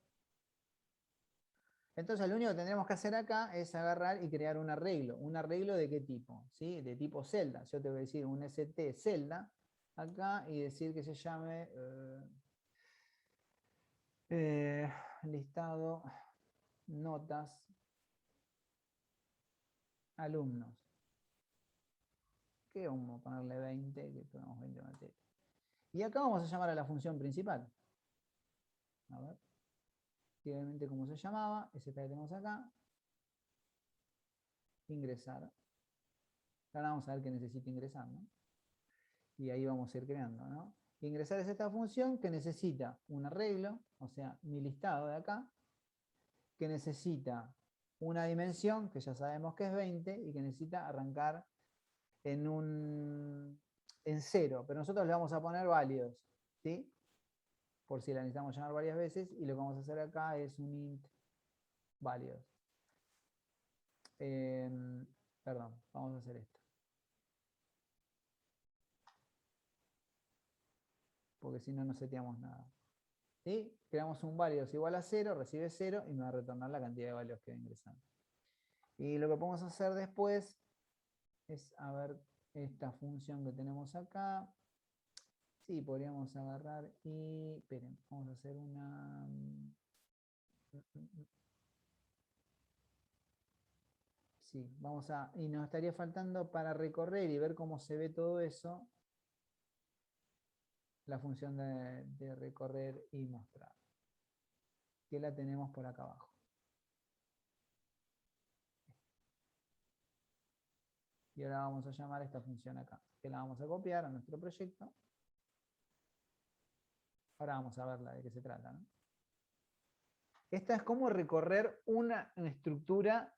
[SPEAKER 1] Entonces lo único que tendremos que hacer acá es agarrar y crear un arreglo. ¿Un arreglo de qué tipo? ¿Sí? De tipo celda. Yo te voy a decir un ST celda acá y decir que se llame listado notas alumnos. Que vamos a ponerle 20, que tenemos 20 materias. Y acá vamos a llamar a la función principal. A ver. Y obviamente cómo se llamaba, es esta que tenemos acá. Ingresar. Ahora vamos a ver que necesita ingresar, ¿no? Y ahí vamos a ir creando, ¿no? Ingresar es esta función que necesita un arreglo, o sea, mi listado de acá, que necesita una dimensión, que ya sabemos que es 20, y que necesita arrancar en 0, pero nosotros le vamos a poner válidos, ¿sí? Por si la necesitamos llamar varias veces, y lo que vamos a hacer acá es un int válidos. Perdón, vamos a hacer esto. Porque si no, no seteamos nada. ¿Sí? Creamos un válidos igual a 0, recibe 0 y me va a retornar la cantidad de válidos que va ingresando. Y lo que podemos hacer después es, a ver, esta función que tenemos acá. Sí, podríamos agarrar y, esperen, vamos a hacer una... Sí, vamos a, y nos estaría faltando para recorrer y ver cómo se ve todo eso, la función de recorrer y mostrar, que la tenemos por acá abajo. Y ahora vamos a llamar a esta función acá, que la vamos a copiar a nuestro proyecto. Ahora vamos a ver de qué se trata, ¿no? Esta es como recorrer una estructura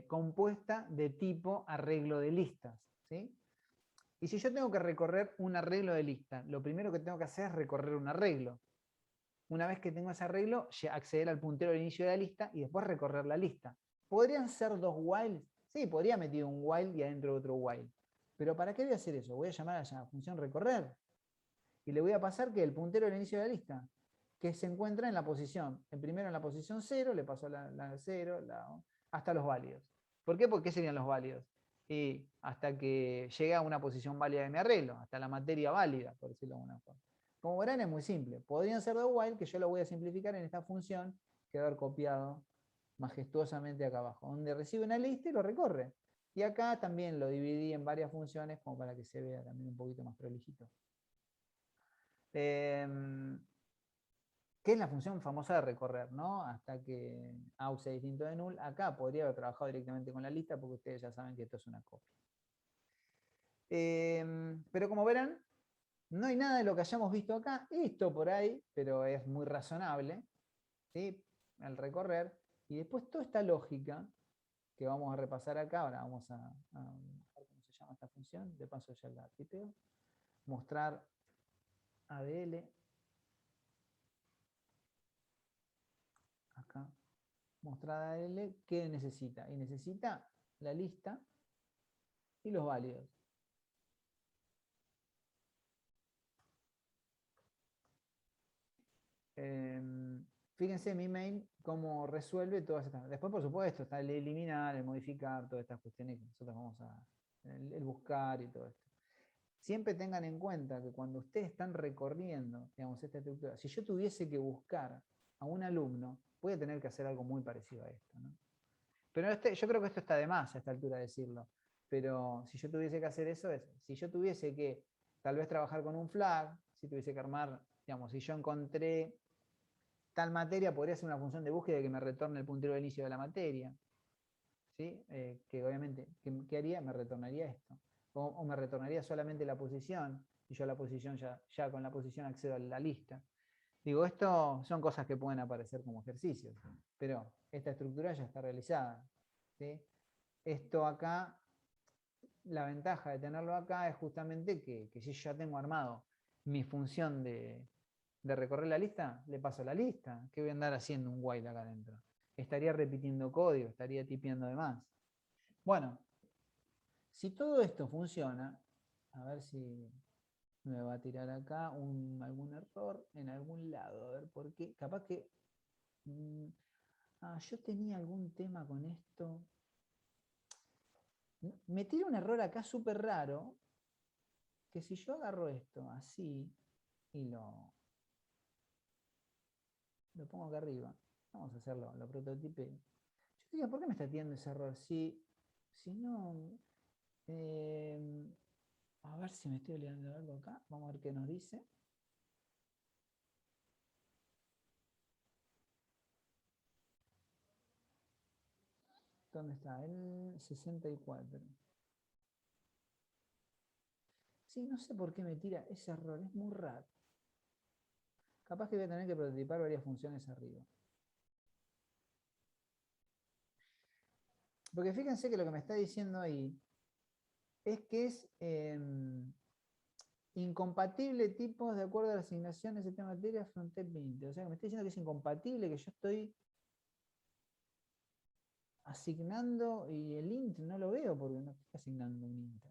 [SPEAKER 1] compuesta de tipo arreglo de listas, ¿sí? Y si yo tengo que recorrer un arreglo de lista, lo primero que tengo que hacer es recorrer un arreglo. Una vez que tengo ese arreglo, acceder al puntero del inicio de la lista y después recorrer la lista. ¿Podrían ser dos whiles? Sí, podría meter un while y adentro otro while. Pero ¿para qué voy a hacer eso? Voy a llamar a la función recorrer. Y le voy a pasar que el puntero del inicio de la lista, que se encuentra en la posición, primero en la posición 0, le paso la 0, hasta los válidos. ¿Por qué? Porque ¿qué serían los válidos? Y hasta que llegue a una posición válida de mi arreglo, hasta la materia válida, por decirlo de alguna forma. Como verán, es muy simple. Podrían ser dos while, que yo lo voy a simplificar en esta función que va a haber copiado majestuosamente acá abajo, donde recibe una lista y lo recorre. Y acá también lo dividí en varias funciones como para que se vea también un poquito más prolijito. ¿Qué es la función famosa de recorrer, ¿no? Hasta que AUX sea distinto de null. Acá podría haber trabajado directamente con la lista porque ustedes ya saben que esto es una copia. Pero como verán, no hay nada de lo que hayamos visto acá. Esto por ahí, pero es muy razonable, ¿sí? El recorrer. Y después toda esta lógica que vamos a repasar acá. Ahora vamos a ver cómo se llama esta función. De paso ya la tipeo. Mostrar ADL. Acá. Mostrar ADL, ¿qué necesita? Y necesita la lista y los válidos. Fíjense mi main cómo resuelve todas estas. Después, por supuesto, está el eliminar, el modificar, todas estas cuestiones que nosotros vamos a. El buscar y todo esto. Siempre tengan en cuenta que cuando ustedes están recorriendo, digamos, esta estructura, si yo tuviese que buscar a un alumno, voy a tener que hacer algo muy parecido a esto, ¿no? Pero yo creo que esto está de más a esta altura decirlo. Pero si yo tuviese que hacer eso, si yo tuviese que tal vez trabajar con un flag, si tuviese que armar, digamos, si yo encontré tal materia, podría ser una función de búsqueda que me retorne el puntero de inicio de la materia. ¿Sí? Que obviamente, ¿qué haría? Me retornaría esto. O me retornaría solamente la posición, y yo la posición ya con la posición accedo a la lista. Digo, esto son cosas que pueden aparecer como ejercicios, pero esta estructura ya está realizada, ¿sí? Esto acá, la ventaja de tenerlo acá es justamente que si yo ya tengo armado mi función de recorrer la lista, le paso la lista. ¿Qué voy a andar haciendo un while acá adentro? Estaría repitiendo código, estaría tipeando de más. Bueno, si todo esto funciona, a ver si me va a tirar acá algún error en algún lado. A ver por qué. Capaz que... Yo tenía algún tema con esto. Me tira un error acá súper raro, que si yo agarro esto así y lo pongo acá arriba, vamos a hacerlo, lo prototipe. Yo digo, ¿por qué me está tirando ese error? Si no, a ver si me estoy olvidando de algo acá, vamos a ver qué nos dice. ¿Dónde está? El 64. Sí, no sé por qué me tira ese error, es muy raro. Capaz que voy a tener que prototipar varias funciones arriba. Porque fíjense que lo que me está diciendo ahí es que es incompatible tipos de acuerdo a la asignación de sistema de materia frontend 20. O sea, que me está diciendo que es incompatible, que yo estoy asignando y el int no lo veo porque no estoy asignando un int.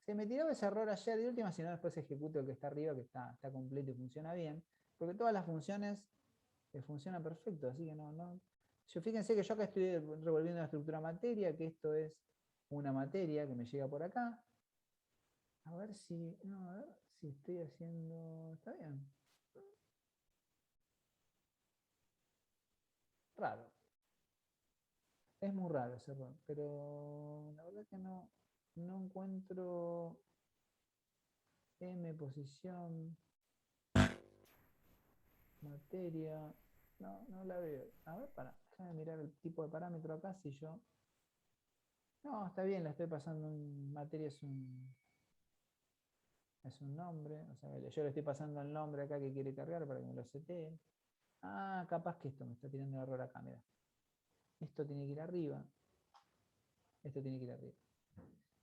[SPEAKER 1] Se me tiraba ese error ayer de última, si no después ejecuto el que está arriba, que está completo y funciona bien. Porque todas las funciones funcionan perfecto, así que no. Fíjense que yo acá estoy revolviendo la estructura materia, que esto es una materia que me llega por acá. A ver si. No, a ver si estoy haciendo. Está bien. Raro. Es muy raro ese error, pero la verdad que no encuentro M posición, materia. No la veo. A ver, déjame mirar el tipo de parámetro acá si yo. No, está bien, la estoy pasando en materia, es un nombre. O sea, yo le estoy pasando el nombre acá que quiere cargar para que me lo setee. Capaz que esto me está tirando el error acá, mira. Esto tiene que ir arriba. Esto tiene que ir arriba.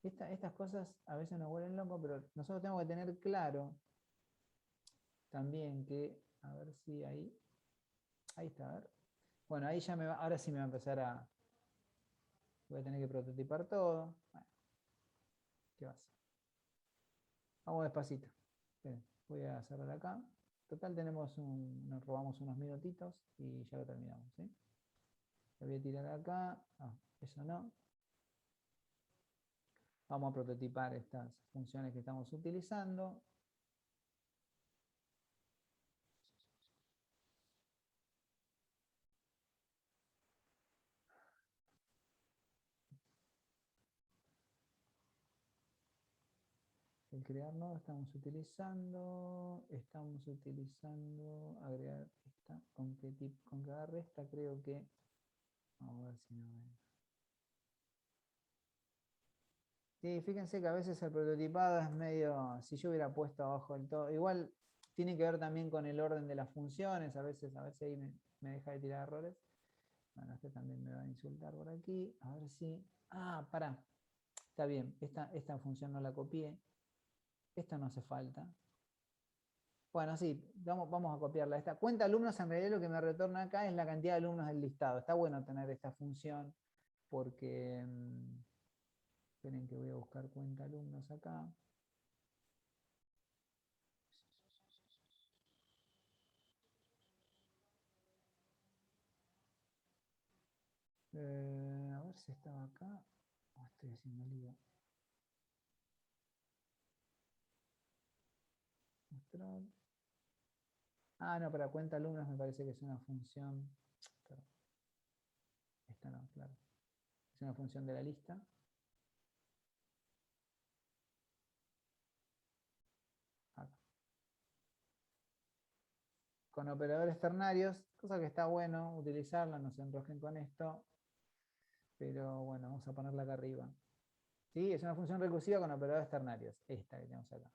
[SPEAKER 1] Estas cosas a veces nos vuelven locos, pero nosotros tenemos que tener claro también que, a ver si ahí está, a ver. Bueno, ahí ya ahora sí me va a empezar voy a tener que prototipar todo. Bueno, ¿qué va a hacer? Vamos despacito. Esperen, voy a cerrar acá. Total nos robamos unos minutitos y ya lo terminamos, ¿sí? Lo voy a tirar acá. Eso no. Vamos a prototipar estas funciones que estamos utilizando. El crear nodo estamos utilizando agregar esta, con que agarre esta creo que, vamos a ver si no ven. Sí, fíjense que a veces el prototipado es medio, si yo hubiera puesto abajo el todo, igual tiene que ver también con el orden de las funciones, a ver si ahí me deja de tirar errores. Bueno, este también me va a insultar por aquí, a ver si, pará, está bien, esta función no la copié, esta no hace falta. Bueno, sí, vamos a copiarla. Esta cuenta alumnos, en realidad lo que me retorna acá es la cantidad de alumnos del listado. Está bueno tener esta función porque, esperen que voy a buscar cuenta alumnos acá. A ver si estaba acá. Estoy haciendo lío. Mostrar. No, para cuenta alumnos me parece que es una función. Perdón. Esta no, claro. Es una función de la lista. Acá. Con operadores ternarios, cosa que está bueno utilizarla, no se enrosquen con esto. Pero bueno, vamos a ponerla acá arriba. ¿Sí? Es una función recursiva con operadores ternarios. Esta que tenemos acá.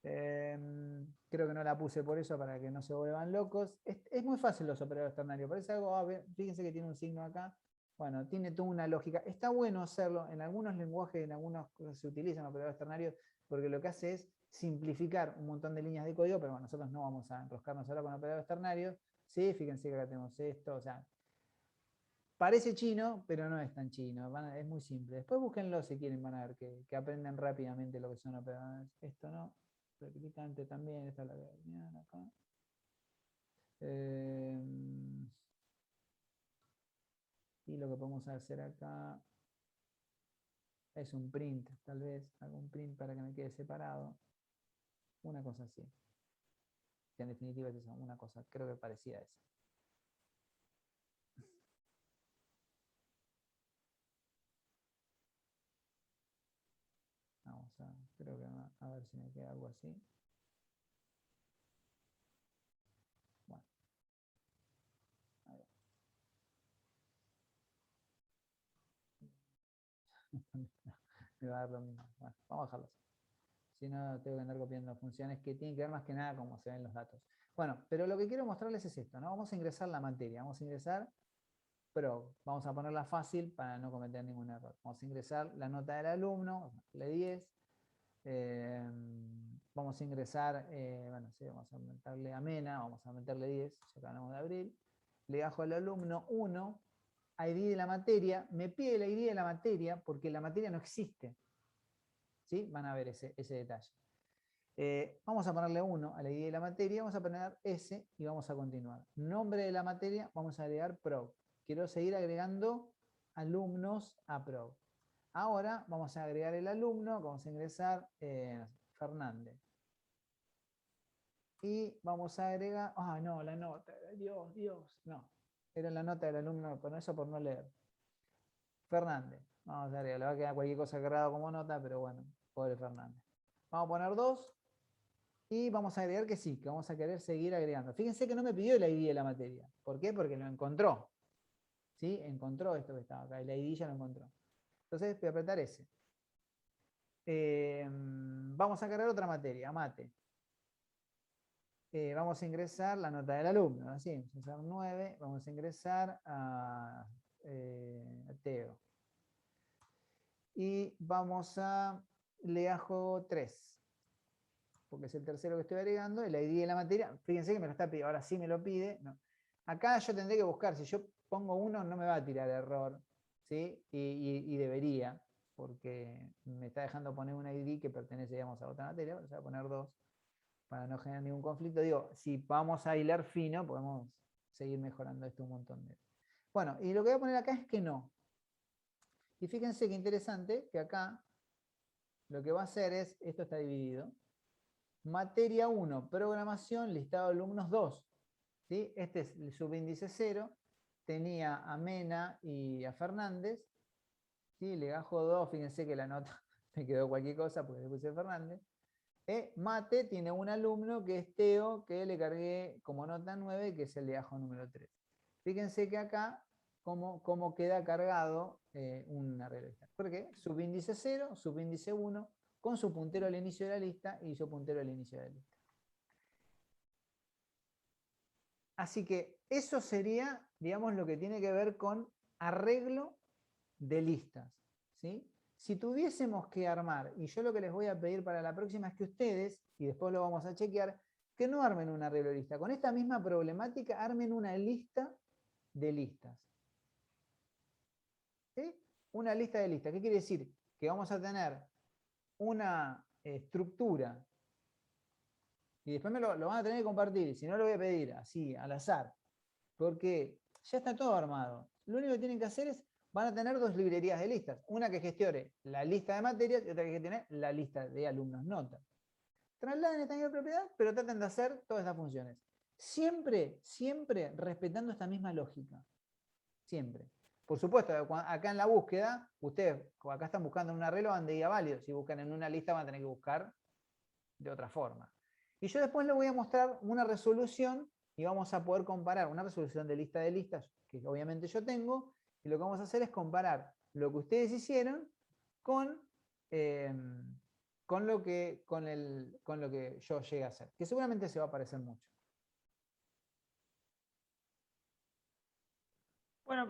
[SPEAKER 1] Creo que no la puse por eso, para que no se vuelvan locos. Es muy fácil los operadores ternarios. Parece algo, fíjense que tiene un signo acá. Bueno, tiene toda una lógica. Está bueno hacerlo. En algunos lenguajes, en algunas cosas se utilizan operadores ternarios porque lo que hace es simplificar un montón de líneas de código, pero bueno, nosotros no vamos a enroscarnos ahora con operadores ternarios. Sí, fíjense que acá tenemos esto. O sea, parece chino, pero no es tan chino. Es muy simple. Después búsquenlo si quieren, van a ver que aprenden rápidamente lo que son operadores. Esto no. Replicante también, esta la voy a eliminar acá. Y lo que podemos hacer acá es un print, tal vez, hago un print para que me quede separado. Una cosa así. Que en definitiva es eso, una cosa, creo que parecida a esa. Vamos a, creo que a ver si me queda algo así. Bueno, a ver. Me va a dar lo mismo. Bueno, vamos a dejarlo así. Si no, tengo que andar copiando funciones que tienen que ver más que nada cómo se ven los datos. Bueno, pero lo que quiero mostrarles es esto, ¿no? Vamos a ingresar la materia, vamos a ingresar, pero vamos a ponerla fácil para no cometer ningún error. Vamos a ingresar la nota del alumno, la 10. Vamos a ingresar, bueno, sí, vamos a aumentarle a Mena, vamos a meterle 10, ya que hablamos de abril. Le bajo al alumno 1, ID de la materia, me pide la ID de la materia porque la materia no existe. ¿Sí? Van a ver ese detalle. Vamos a ponerle 1 a la ID de la materia, vamos a poner S y vamos a continuar. Nombre de la materia, vamos a agregar PROG. Quiero seguir agregando alumnos a PROG. Ahora vamos a agregar el alumno, vamos a ingresar Fernández. Y vamos a agregar, no, la nota, Dios, no. Era la nota del alumno, con eso por no leer. Fernández. Vamos a agregar, le va a quedar cualquier cosa agarrado como nota, pero bueno, pobre Fernández. Vamos a poner 2 y vamos a agregar que sí, que vamos a querer seguir agregando. Fíjense que no me pidió el ID de la materia. ¿Por qué? Porque lo encontró. ¿Sí? Encontró esto que estaba acá, el ID ya lo encontró. Entonces voy a apretar ese. Vamos a cargar otra materia, mate. Vamos a ingresar la nota del alumno, ¿así? Vamos a ingresar 9, vamos a ingresar a Teo. Y vamos a Leajo 3, porque es el tercero que estoy agregando, el ID de la materia. Fíjense que me lo está pidiendo, ahora sí me lo pide. No. Acá yo tendré que buscar, si yo pongo 1 no me va a tirar error, ¿sí? Y debería, porque me está dejando poner un ID que pertenece, digamos, a otra materia, o sea, poner 2. Para no generar ningún conflicto. Digo, si vamos a hilar fino, podemos seguir mejorando esto un montón de... Bueno, y lo que voy a poner acá es que no. Y fíjense qué interesante que acá lo que va a hacer es, esto está dividido, materia 1, programación, listado de alumnos 2. ¿Sí? Este es el subíndice 0, tenía a Mena y a Fernández, ¿sí? Le bajo 2, fíjense que la nota me quedó cualquier cosa porque le puse Fernández. Mate tiene un alumno que es Teo, que le cargué como nota 9, que es el legajo número 3. Fíjense que acá cómo queda cargado un arreglo de lista. ¿Por qué? Subíndice 0, subíndice 1, con su puntero al inicio de la lista y su puntero al inicio de la lista. Así que eso sería, digamos, lo que tiene que ver con arreglo de listas, ¿sí? Si tuviésemos que armar, y yo lo que les voy a pedir para la próxima es que ustedes, y después lo vamos a chequear, que no armen una arreglo de lista. Con esta misma problemática, armen una lista de listas. ¿Sí? Una lista de listas. ¿Qué quiere decir? Que vamos a tener una estructura, y después lo van a tener que compartir, si no lo voy a pedir así, al azar, porque ya está todo armado. Lo único que tienen que hacer es van a tener 2 librerías de listas. Una que gestione la lista de materias y otra que gestione la lista de alumnos notas. Trasladen esta misma propiedad, pero traten de hacer todas estas funciones. Siempre, siempre respetando esta misma lógica. Siempre. Por supuesto, acá en la búsqueda, ustedes acá están buscando en un arreglo donde diga válido. Si buscan en una lista van a tener que buscar de otra forma. Y yo después les voy a mostrar una resolución y vamos a poder comparar una resolución de lista de listas, que obviamente yo tengo, y lo que vamos a hacer es comparar lo que ustedes hicieron con, con lo que yo llegué a hacer, que seguramente se va a parecer mucho.
[SPEAKER 2] Bueno,